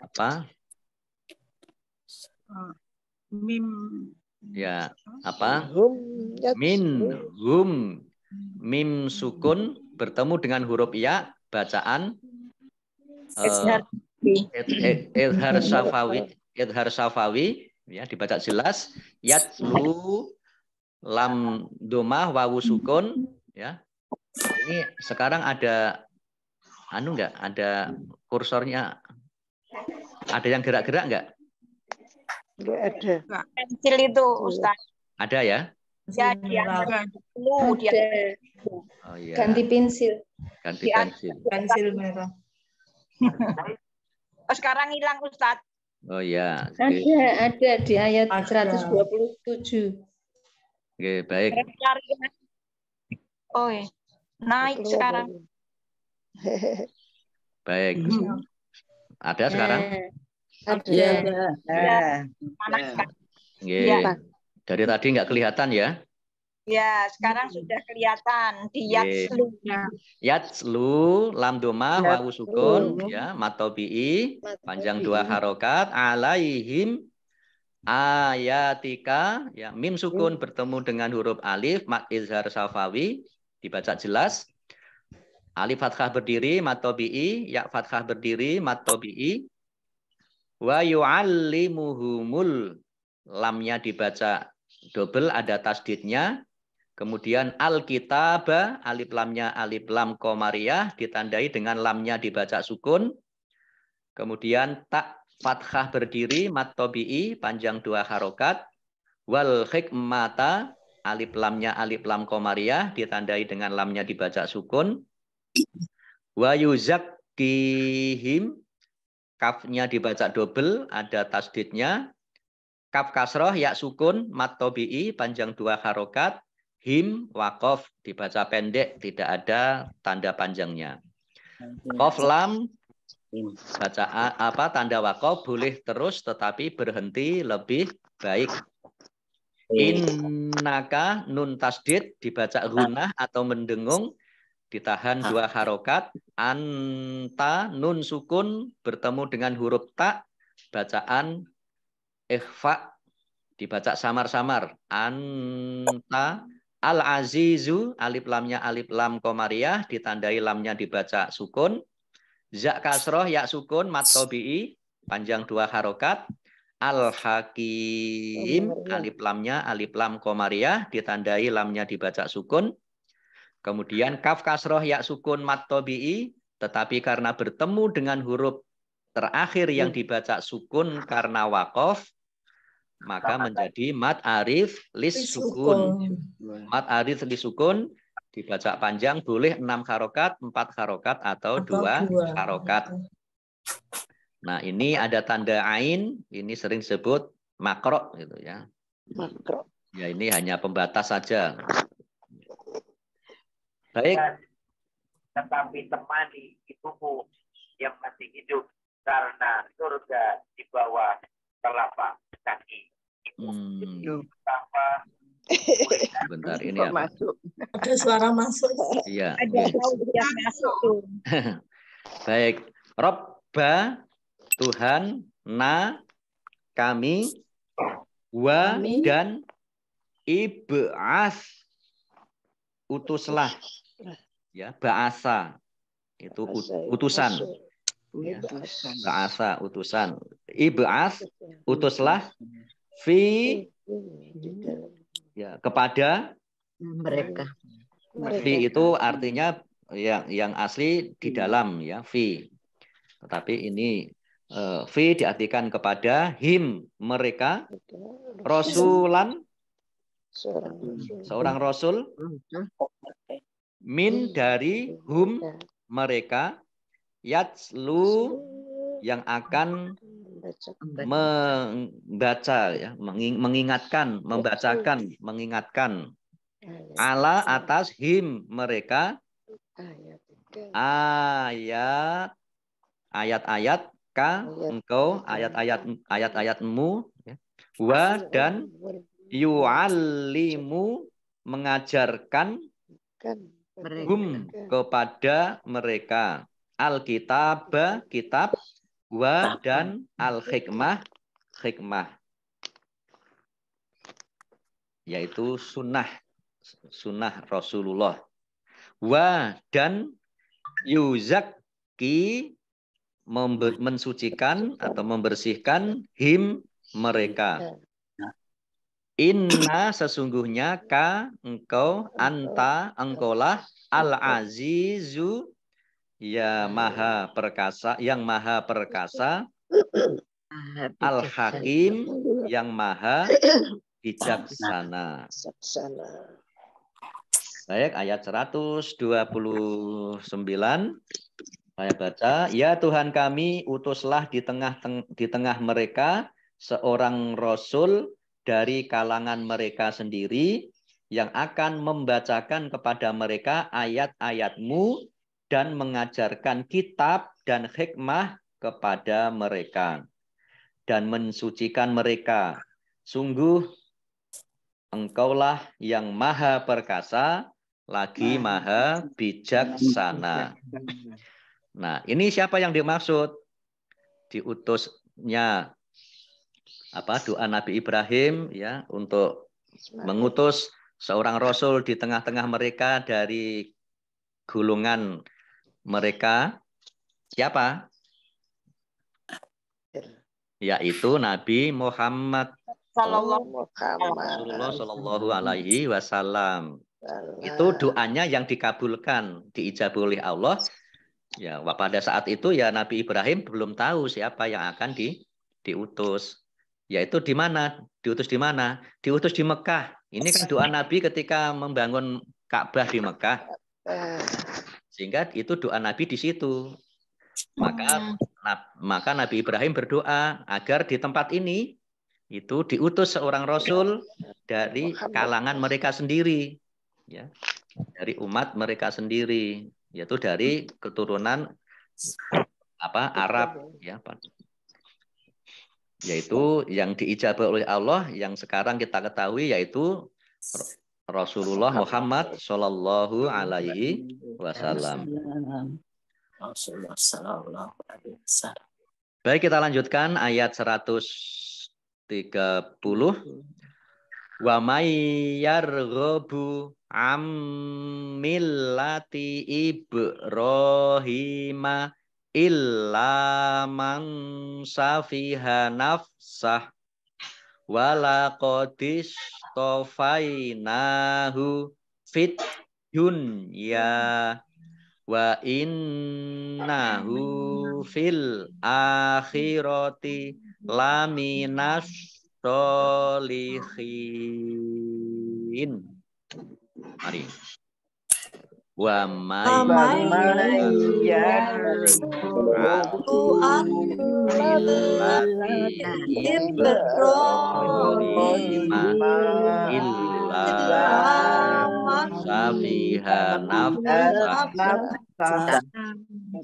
apa? Mim. Ya, apa? Min hum, mim sukun bertemu dengan huruf ya, bacaan izhar syafawi, ya, dibaca jelas. Yatlu lam domah wawu sukun, ya. Ini sekarang ada anu enggak? Ada kursornya? Ada yang gerak-gerak enggak? Enggak ada. Pensil itu, Ustaz. Ada ya? Ya, dia. Oh iya. Ganti pensil. Ganti pensil. Pensil merah. Oh, sekarang hilang, Ustaz. Oh iya. Ada di ayat Ada. 127. Oke, baik. Oh, iya. Naik sekarang. Baik. Ada sekarang? Ada. Oke. Dari tadi nggak kelihatan ya? Ya, sekarang sudah kelihatan di yatslu. Yatslu lam domah wawu sukun, ya, mat tabi'i panjang 2 harokat, alaihim ayatika, ya, mim sukun bertemu dengan huruf alif mat izhar syafawi dibaca jelas. Alif fathah berdiri mat tabi'i, ya fathah berdiri mat tabi'i. Wa yu'allimuhumul, lamnya dibaca double, ada tasdidnya. Kemudian al-kitaba, alif lamnya alif lam qamariyah ditandai dengan lamnya dibaca sukun. Kemudian tak fathah berdiri mat tabi'i panjang 2 harokat. Wal hikmata, alif lamnya alif lam qamariyah ditandai dengan lamnya dibaca sukun. Wa yuzakkihim, kafnya dibaca double, ada tasdidnya. Kaf kasroh ya sukun mat tabi'i panjang 2 harokat. Him wakof dibaca pendek, tidak ada tanda panjangnya. Kof lam baca apa tanda wakof boleh terus tetapi berhenti lebih baik. Innaka nun tasdid dibaca gunah atau mendengung, ditahan 2 harokat. Anta nun sukun bertemu dengan huruf ta, bacaan ikhfa dibaca samar-samar. Anta al-azizu, alif lamnya alif lam qamariyah ditandai lamnya dibaca sukun. Za kasroh ya sukun mat tabi'i panjang 2 harokat. Al-hakim, alif lamnya alif lam qamariyah ditandai lamnya dibaca sukun. Kemudian kaf kasroh ya sukun mat tabi'i, tetapi karena bertemu dengan huruf terakhir yang dibaca sukun karena waqaf, maka menjadi mad arif lis sukun. Mad arif lis sukun dibaca panjang boleh 6 harokat, 4 harokat, atau 2 harokat. Nah, ini ada tanda ain, ini sering disebut makro gitu ya. Makro. Ya, ini hanya pembatas saja. Baik. Tetapi temani ibumu yang masih hidup karena surga di bawah telapak kaki. Betapa Bentar, ini apa? Masuk. Ada suara masuk. Iya. Ada yang masuk tuh. Baik. Robba, Tuhan, na, kami, wa, dan ib'as, utuslah. Ya, ba'asa. Itu utusan. Ya. Ba'asa, utusan. Ib'as, utuslah. Fi, ya, kepada Mereka. fi itu artinya yang asli di dalam ya, fi. Tetapi ini fi diartikan kepada him, mereka, rasulan, seorang rasul, min dari hum, mereka, yatslu yang akan membaca ya, mengingatkan, membacakan, mengingatkan, ala atas him, mereka, ayat-ayat ka, engkau, ayat-ayatmu, ya. Wa dan yu'allimu, mengajarkan, hum, kepada mereka, al-kitab, kitab, wa dan al-hikmah, hikmah, yaitu sunnah Rasulullah. Wa dan yuzakki, mensucikan atau membersihkan, him, mereka. Inna, sesungguhnya, ka, engkau, anta, engkaulah, al-azizu, ya maha perkasa, yang maha perkasa, al-hakim, yang maha bijaksana. Baik, ayat 129. Saya baca, ya Tuhan kami, utuslah di tengah mereka seorang rasul dari kalangan mereka sendiri yang akan membacakan kepada mereka ayat-ayat-Mu dan mengajarkan kitab dan hikmah kepada mereka dan mensucikan mereka. Sungguh engkaulah yang maha perkasa lagi maha bijaksana. Nah, ini siapa yang dimaksud? Diutusnya doa Nabi Ibrahim ya untuk mengutus seorang rasul di tengah-tengah mereka dari golongan mereka. Siapa? Yaitu Nabi Muhammad Rasulullah Shallallahu Alaihi Wasallam. Itu doanya yang dikabulkan, diijabah oleh Allah. Ya, pada saat itu ya Nabi Ibrahim belum tahu siapa yang akan diutus. Yaitu di mana? Diutus di mana? Diutus di Mekah. Ini kan doa Nabi ketika membangun Ka'bah di Mekah. Sehingga itu doa Nabi di situ. Maka Nabi Ibrahim berdoa agar di tempat ini itu diutus seorang rasul dari kalangan mereka sendiri. Ya, dari umat mereka sendiri, yaitu dari keturunan Arab ya, yaitu yang diijabah oleh Allah yang sekarang kita ketahui yaitu Rasulullah Muhammad Shallallahu Alaihi Wasallam. Baik, kita lanjutkan ayat 130. Wa may yarghabu millati Ibrahima illa man safiha nafsah wala qadis tofainahu fit dunya Wa innahu fil akhirati laminas sholihin. Mari. Wa may safiha nafsa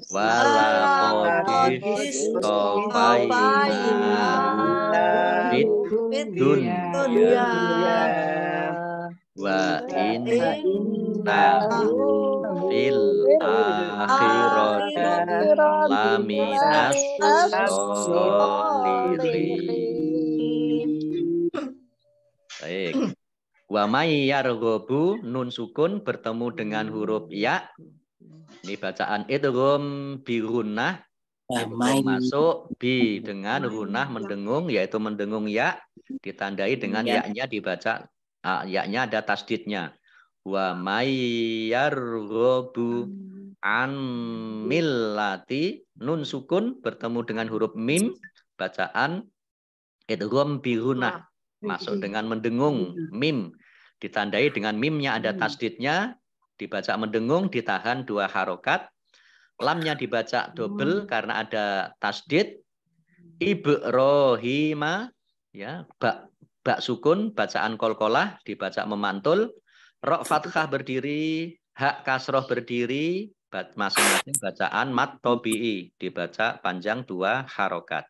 wala qadis tofainahu fit dunya wa innahu fil akhirati laminas sholihin. Baik. Wa may yarghabu nun sukun bertemu dengan huruf ya. Ini bacaan idgham bi gunnah. Masuk bi dengan gunnah mendengung, yaitu mendengung ya ditandai dengan ya-nya dibaca ya-nya ada tasdidnya. Wa may yarghabu an millati nun sukun bertemu dengan huruf mim bacaan idgham bi gunnah. Masuk dengan mendengung mim ditandai dengan mimnya ada tasdidnya, dibaca mendengung ditahan 2 harokat, lamnya dibaca double karena ada tasdid, Ibrahima ya bak sukun bacaan kolkolah dibaca memantul, ro fathah berdiri, hak kasroh berdiri, masing-masing bacaan mat tobi'i dibaca panjang 2 harokat.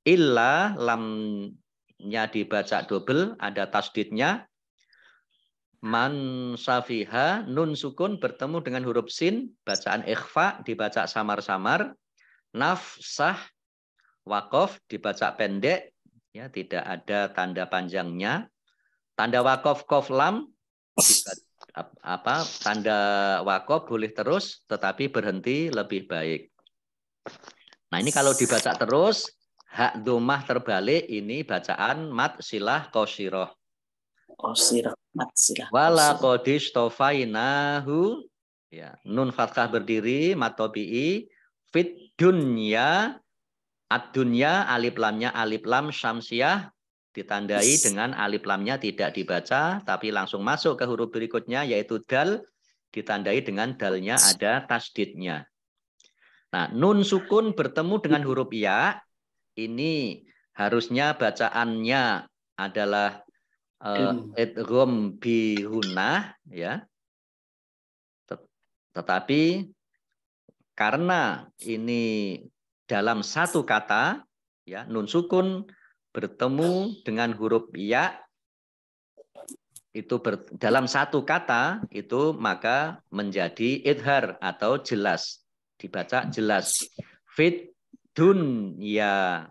Illa lamnya dibaca double ada tasdidnya. Man safiha nun sukun bertemu dengan huruf sin bacaan ikhfa dibaca samar-samar, nafsah wakof dibaca pendek ya tidak ada tanda panjangnya, tanda wakof kof lam tanda wakof boleh terus tetapi berhenti lebih baik. Nah ini kalau dibaca terus hak domah terbalik ini bacaan mat silah qasirah. Wala qadis tofainahu ya nun fathah berdiri mat tobi'i fit dunya ad-dunya alif lam syamsiah ditandai dengan alif lamnya tidak dibaca tapi langsung masuk ke huruf berikutnya yaitu dal ditandai dengan dalnya ada tasdidnya. Nah nun sukun bertemu dengan huruf ya ini harusnya bacaannya adalah idgham bi gunnah ya. Tetapi karena ini dalam satu kata ya nun sukun bertemu dengan huruf ya itu dalam satu kata itu maka menjadi idhar atau jelas dibaca jelas fit dunya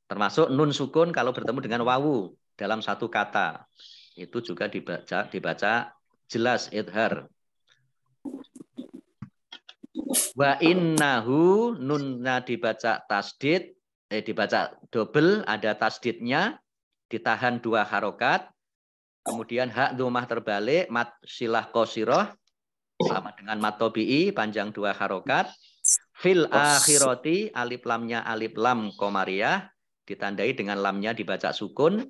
termasuk nun sukun kalau bertemu dengan wawu dalam satu kata itu juga dibaca jelas idhar. Wa innahu nunna dibaca tasdid dibaca double ada tasdidnya ditahan 2 harokat kemudian hak domah terbalik mat silah qasirah sama dengan mat tobi'i panjang 2 harokat fil akhirati alif lamnya alif lam komariah ditandai dengan lamnya dibaca sukun.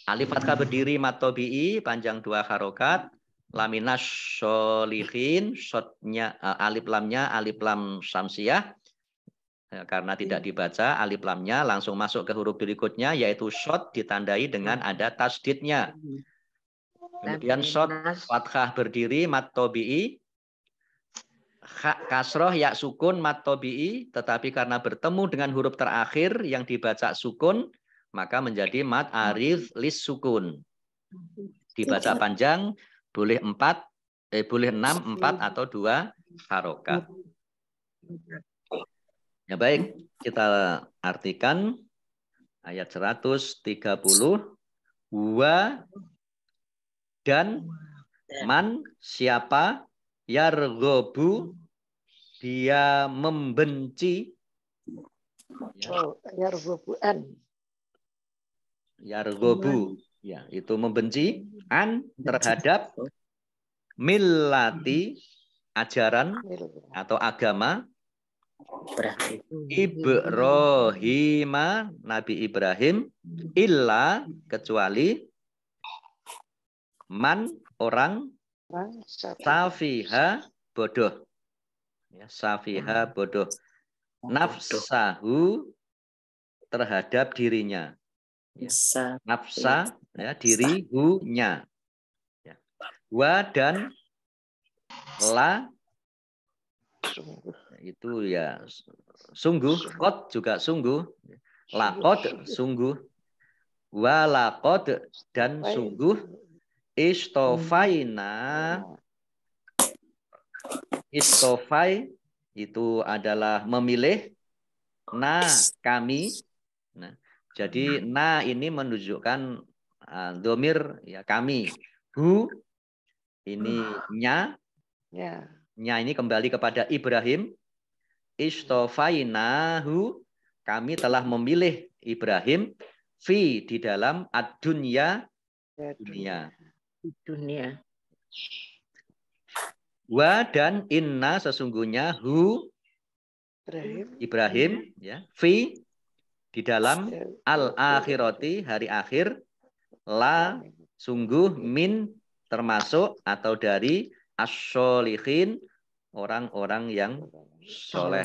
Alif fathah berdiri mat tobi'i panjang 2 harokat, laminas sholihin shotnya alif lamnya alif lam syamsiah karena tidak dibaca alif lamnya langsung masuk ke huruf berikutnya yaitu shot ditandai dengan ada tasdidnya. Kemudian shot fathah berdiri mat tobi'i hak kasroh ya sukun mat tobi'i tetapi karena bertemu dengan huruf terakhir yang dibaca sukun maka menjadi mat arif lis sukun. Dibaca panjang boleh 6, 4 atau 2 harokat. Ya baik, kita artikan ayat 130 wa dan man siapa yarghabu dia membenci yarghabu ya itu membenci an terhadap millati ajaran atau agama Berarti Ibrahim, Nabi Ibrahim, illa kecuali man orang safiha bodoh. Ya, safiha bodoh. Nafsahu terhadap dirinya. Ya. Nafsa ya, diri hu-nya. Ya. Wa dan la itu ya sungguh, qad juga sungguh, laqad sungguh, wa laqad dan sungguh, istofai itu adalah memilih, kami. Nah, jadi ini menunjukkan domir ya kami. Hu ini nya ini kembali kepada Ibrahim. Istofainahu kami telah memilih Ibrahim fi di dalam ad-dunya dunia. Wa dan inna sesungguhnya hu Ibrahim ya fi di dalam al-akhirati hari akhir la sungguh min termasuk atau dari as-sholihin orang-orang yang soleh.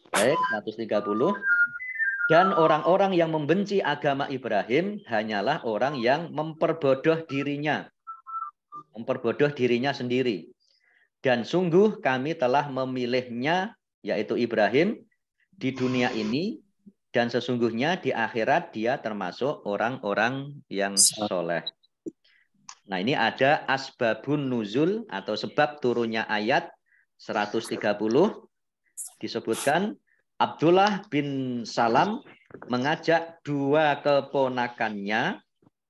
Baik, 130. Dan orang-orang yang membenci agama Ibrahim hanyalah orang yang memperbodoh dirinya sendiri. Dan sungguh kami telah memilihnya, yaitu Ibrahim, di dunia ini, dan sesungguhnya di akhirat dia termasuk orang-orang yang soleh. Nah, ini ada asbabun nuzul atau sebab turunnya ayat 130. Disebutkan Abdullah bin Salam mengajak dua keponakannya,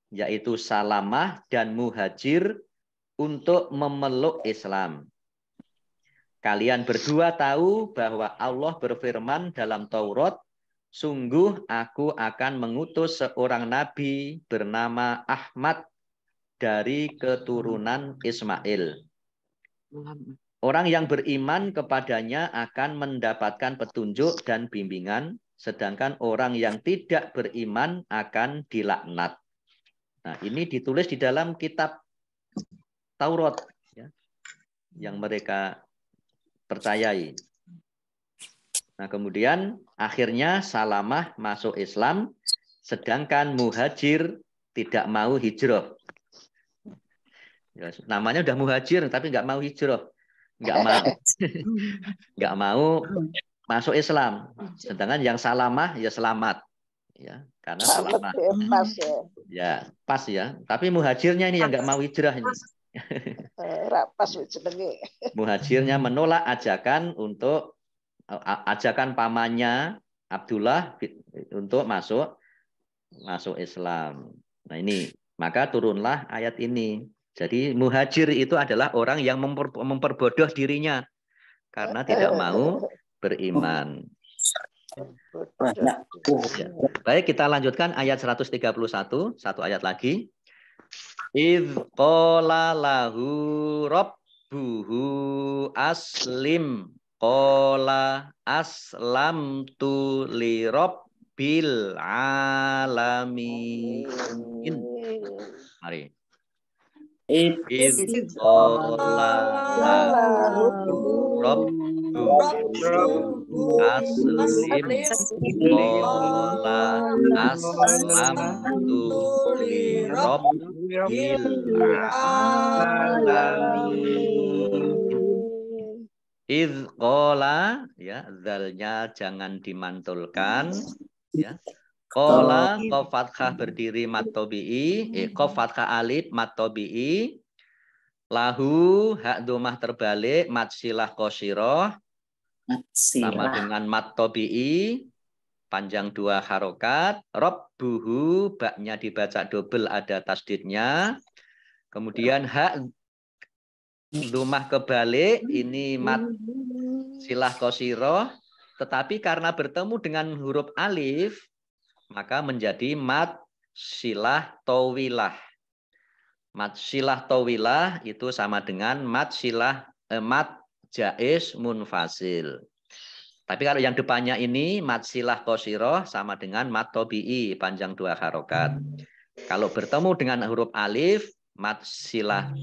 yaitu Salamah dan Muhajir, untuk memeluk Islam. Kalian berdua tahu bahwa Allah berfirman dalam Taurat, sungguh aku akan mengutus seorang nabi bernama Ahmad dari keturunan Ismail. Orang yang beriman kepadanya akan mendapatkan petunjuk dan bimbingan, sedangkan orang yang tidak beriman akan dilaknat. Nah, ini ditulis di dalam kitab Taurat ya, yang mereka percayai. Nah, kemudian akhirnya Salamah masuk Islam, sedangkan Muhajir tidak mau hijrah. Ya, namanya udah Muhajir, tapi nggak mau hijrah, nggak mau masuk Islam. Sedangkan yang Salamah ya selamat, ya karena Salamah. Ya pas ya. Tapi Muhajirnya ini yang nggak mau hijrah ini. Muhajirnya menolak ajakan pamannya Abdullah untuk masuk Islam. Nah ini maka turunlah ayat ini. Jadi Muhajir itu adalah orang yang memperbodoh dirinya karena tidak mau beriman. Ya. Baik, kita lanjutkan ayat 131, satu ayat lagi. Idz qala lahu rabbuhu aslim qala aslamtu li rabbil alamin. Mari. Idz qala lahu rabbuhu aslim qala aslamtu li rabbil alamin. Idz qala ya zalnya jangan dimantulkan ya. Qala qaf fathah berdiri mat tabi'i, qaf fathah alif mat tabi'i. Lahu hak domah terbalik mat silah qasirah sama dengan mat tabi'i panjang 2 harokat. Rabbuhu baknya dibaca double ada tasdidnya. Kemudian hak domah kebalik ini mat silah qasirah, tetapi karena bertemu dengan huruf alif maka menjadi mat silah tawilah. Mad silah tawilah itu sama dengan mad jaiz munfasil. Tapi kalau yang depannya ini mad silah qasiroh sama dengan mad tabi'i panjang 2 harokat. Kalau bertemu dengan huruf alif mad silah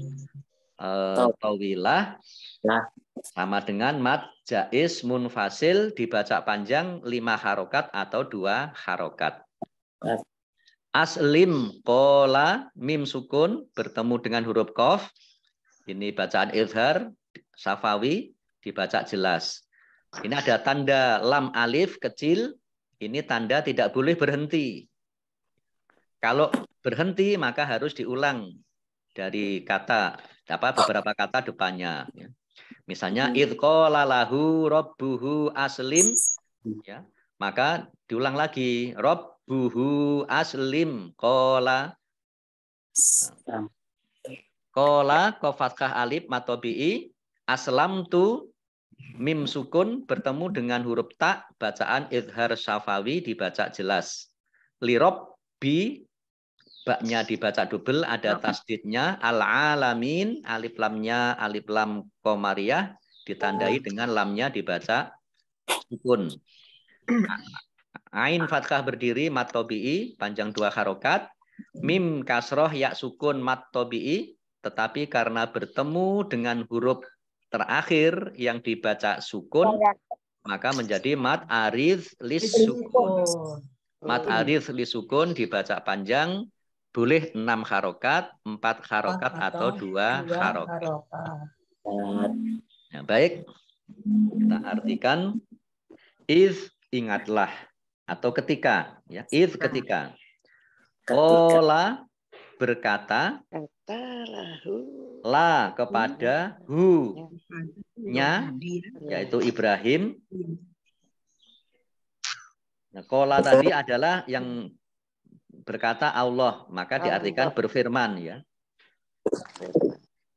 tawilah sama dengan mad jaiz munfasil dibaca panjang 5 harokat atau 2 harokat. Aslim kola mim sukun bertemu dengan huruf qaf. Ini bacaan izhar safawi dibaca jelas. Ini ada tanda lam alif kecil. Ini tanda tidak boleh berhenti. Kalau berhenti maka harus diulang dari kata beberapa kata depannya. Misalnya idh qala lahu rabbuhu aslim, ya, maka diulang lagi rabbuhu aslim qala fathah alif matobi'i aslam tu mim sukun bertemu dengan huruf ta bacaan izhar syafawi dibaca jelas. Li rabbi baknya dibaca double ada tasdidnya al-alamin alif lamnya alif lam qamariyah ditandai dengan lamnya dibaca sukun. Ain fathah berdiri mat tabi'i panjang 2 harokat. Mim kasroh ya sukun mat tabi'i tetapi karena bertemu dengan huruf terakhir yang dibaca sukun maka menjadi mat aridh lis sukun. Mat aridh lis sukun dibaca panjang boleh 6 harokat, 4 harokat atau 2 harokat. Ya, baik, kita artikan if ingatlah atau ketika, ya if ketika. Qala berkata, la kepada hu-nya yaitu Ibrahim. Nah, qala tadi adalah yang berkata Allah, maka diartikan berfirman, ya.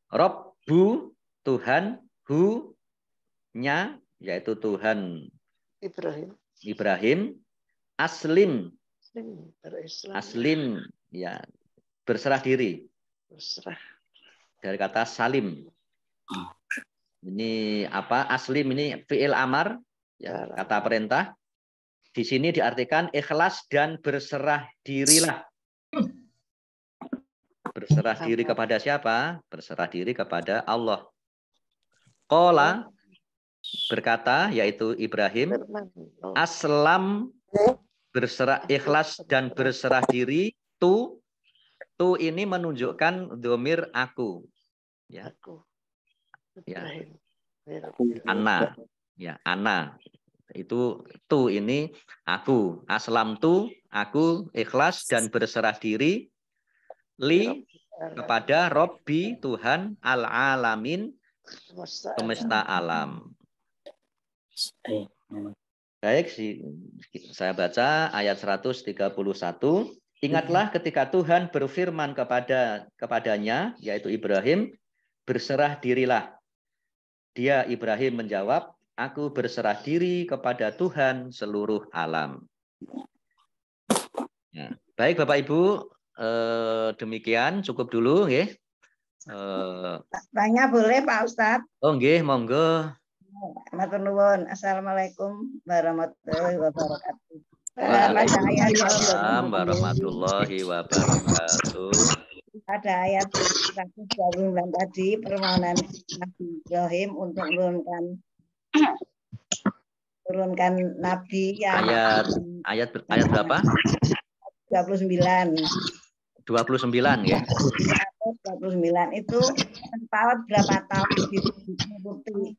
Rabbu Tuhan, hu-nya yaitu Tuhan Ibrahim, aslim ya berserah diri. Dari kata salim. Ini apa? Aslim ini fi'il amar, ya, kata perintah. Di sini diartikan ikhlas dan berserah dirilah. Berserah diri kepada siapa? Berserah diri kepada Allah. Qala berkata yaitu Ibrahim, aslam berserah ikhlas dan berserah diri tu ini menunjukkan domir aku, ya, ya, ana, ya, ana itu tu ini aku, aslam tu aku ikhlas dan berserah diri li kepada Robbi Tuhan al-alamin semesta alam. Baik, saya baca ayat 131. Ingatlah ketika Tuhan berfirman kepadanya, yaitu Ibrahim, berserah dirilah. Dia Ibrahim menjawab, aku berserah diri kepada Tuhan seluruh alam. Ya. Baik Bapak Ibu, demikian cukup dulu, nggih. Tanya boleh Pak Ustadz? Oh nggih, monggo. Matur nuwun. Assalamualaikum warahmatullahi wabarakatuh. Waalaikumsalam warahmatullahi wabarakatuh. Pada ayat 129 tadi permohonan Nabi Ibrahim untuk turunkan Nabi yang ayat berapa? 29 ya. 29 itu tahun berapa tahun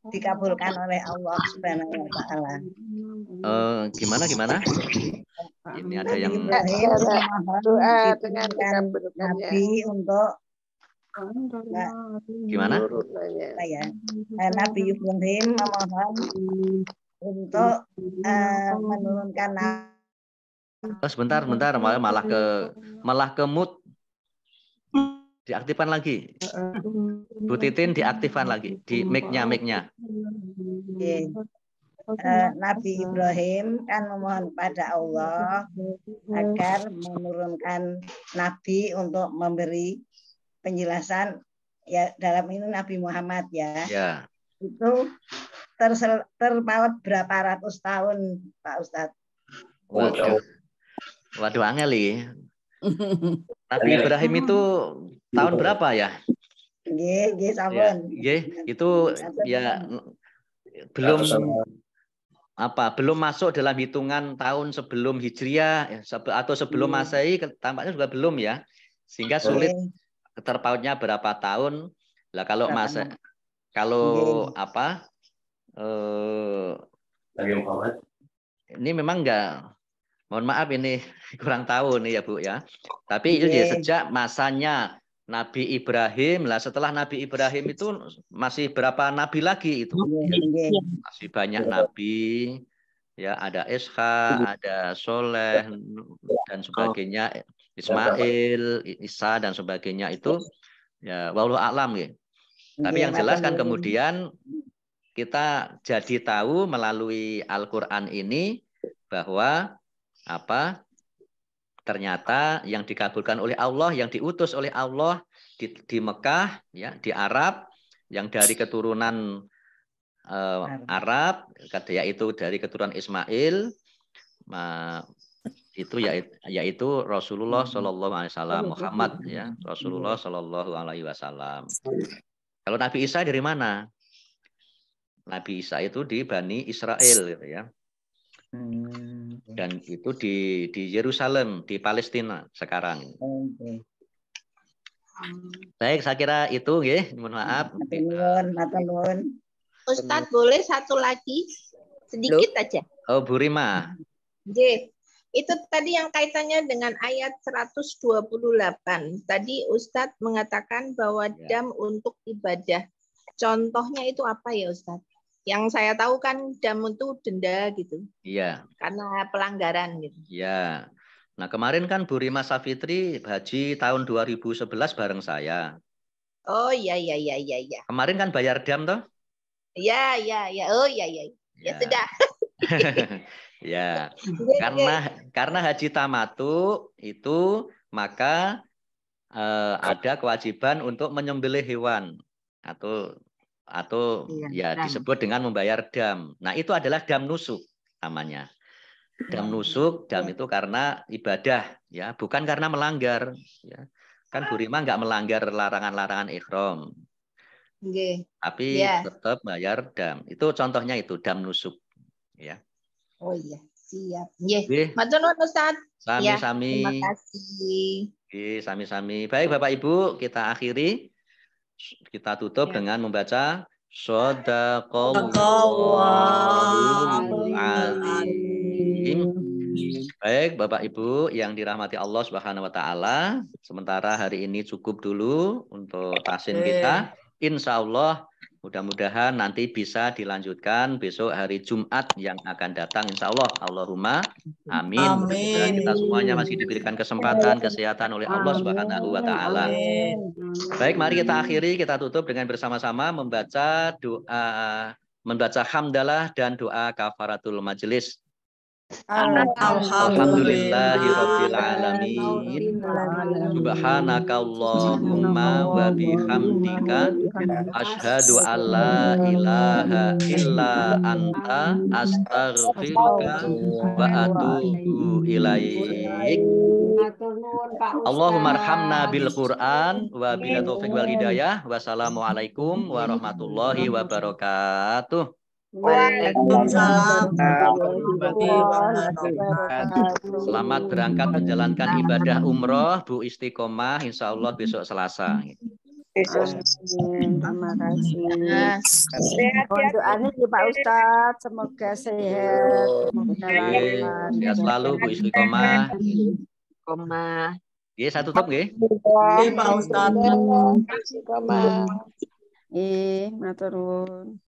dikabulkan oleh Allah Subhanahu wa taala. Gimana? Ini ada yang doa dengan Nabi untuk gimana? Nabi Ibrahim memohon untuk menurunkan sebentar malah ke mute. Diaktifkan lagi. Bu Titin diaktifkan lagi di mic-nya. Nabi Ibrahim kan memohon pada Allah agar menurunkan Nabi untuk memberi penjelasan ya dalam ini Nabi Muhammad ya. Ya. Itu terpaut berapa ratus tahun Pak Ustadz? Waduh. Waduh angel nih. Nabi Ibrahim itu tahun berapa ya? Nggih, Ya, sampun. itu ya belum belum masuk dalam hitungan tahun sebelum Hijriah ya, atau sebelum Masehi, tampaknya juga belum ya. Sehingga sulit terpautnya berapa tahun. Lah kalau ini memang enggak, mohon maaf ini kurang tahu nih ya Bu ya. Tapi itu sejak masanya Nabi Ibrahim, lah setelah Nabi Ibrahim itu masih berapa nabi lagi itu? Ya. Masih banyak nabi, ya ada Ishak, ada Soleh dan sebagainya, Ismail, Isa dan sebagainya itu, ya wallahu a'lam ya. Tapi yang jelas kan kemudian kita jadi tahu melalui Al-Quran ini bahwa ternyata yang dikabulkan oleh Allah, yang diutus oleh Allah di Mekah, ya di Arab, yang dari keturunan Arab, yaitu dari keturunan Ismail, itu yaitu Rasulullah Shallallahu Alaihi Wasallam, Muhammad ya, Rasulullah Shallallahu Alaihi Wasallam. Kalau Nabi Isa dari mana? Nabi Isa itu di Bani Israel, gitu ya. Dan itu di Yerusalem, di Palestina sekarang. Baik, saya kira itu, ya. Mohon maaf. Ustadz boleh satu lagi sedikit aja. Oh, Bu Rima. Itu tadi yang kaitannya dengan ayat 128. Tadi Ustadz mengatakan bahwa dam untuk ibadah. Contohnya itu apa ya Ustadz? Yang saya tahu kan dam itu denda gitu. Iya. Karena pelanggaran gitu. Iya. Nah, kemarin kan Bu Rima Safitri haji tahun 2011 bareng saya. Oh iya. Kemarin kan bayar dam toh? Iya. Oh iya. Ya sudah. Ya. Karena haji tamatu itu maka ada kewajiban untuk menyembelih hewan atau disebut dengan membayar dam. Nah, itu adalah dam nusuk namanya. Dam nusuk, dam itu karena ibadah ya, bukan karena melanggar ya. Kan Bu Rima nggak melanggar larangan-larangan ihram. Tapi tetap bayar dam. Itu contohnya itu dam nusuk ya. Oh iya, siap. Nggih. Matur nuwun Ustaz. Sami-sami. Terima kasih. Sami-sami. Baik Bapak Ibu, kita akhiri. Kita tutup dengan membaca Shadaqallahul Azim. Baik Bapak Ibu yang dirahmati Allah Subhanahu wa taala, sementara hari ini cukup dulu untuk tahsin kita. Insya Allah mudah-mudahan nanti bisa dilanjutkan besok hari Jumat yang akan datang. Insya Allah. Allahumma amin. Mudah-mudahan kita semuanya masih diberikan kesempatan, kesehatan oleh Allah Subhanahu wa taala. Baik, mari kita akhiri, kita tutup dengan bersama-sama membaca hamdalah dan doa kafaratul majelis. Alhamdulillahirabbil alamin. Subhanakallahumma wa bihamdika asyhadu alla ilaha illa anta astaghfiruka wa atubu ilaik. Allahumma arhamna bil Qur'an wa bila taufiq wal hidayah. Wassalamualaikum warahmatullahi wabarakatuh. Waalaikumsalam. Selamat berangkat menjalankan ibadah umroh Bu Istiqomah, insya Allah besok Selasa. Terima kasih. Mohon doanya ya Pak Ustadz, semoga sehat. Sehat selalu Bu Istiqomah. Iya, satu tutup nggih. Pak Ustadz. Matur nuwun.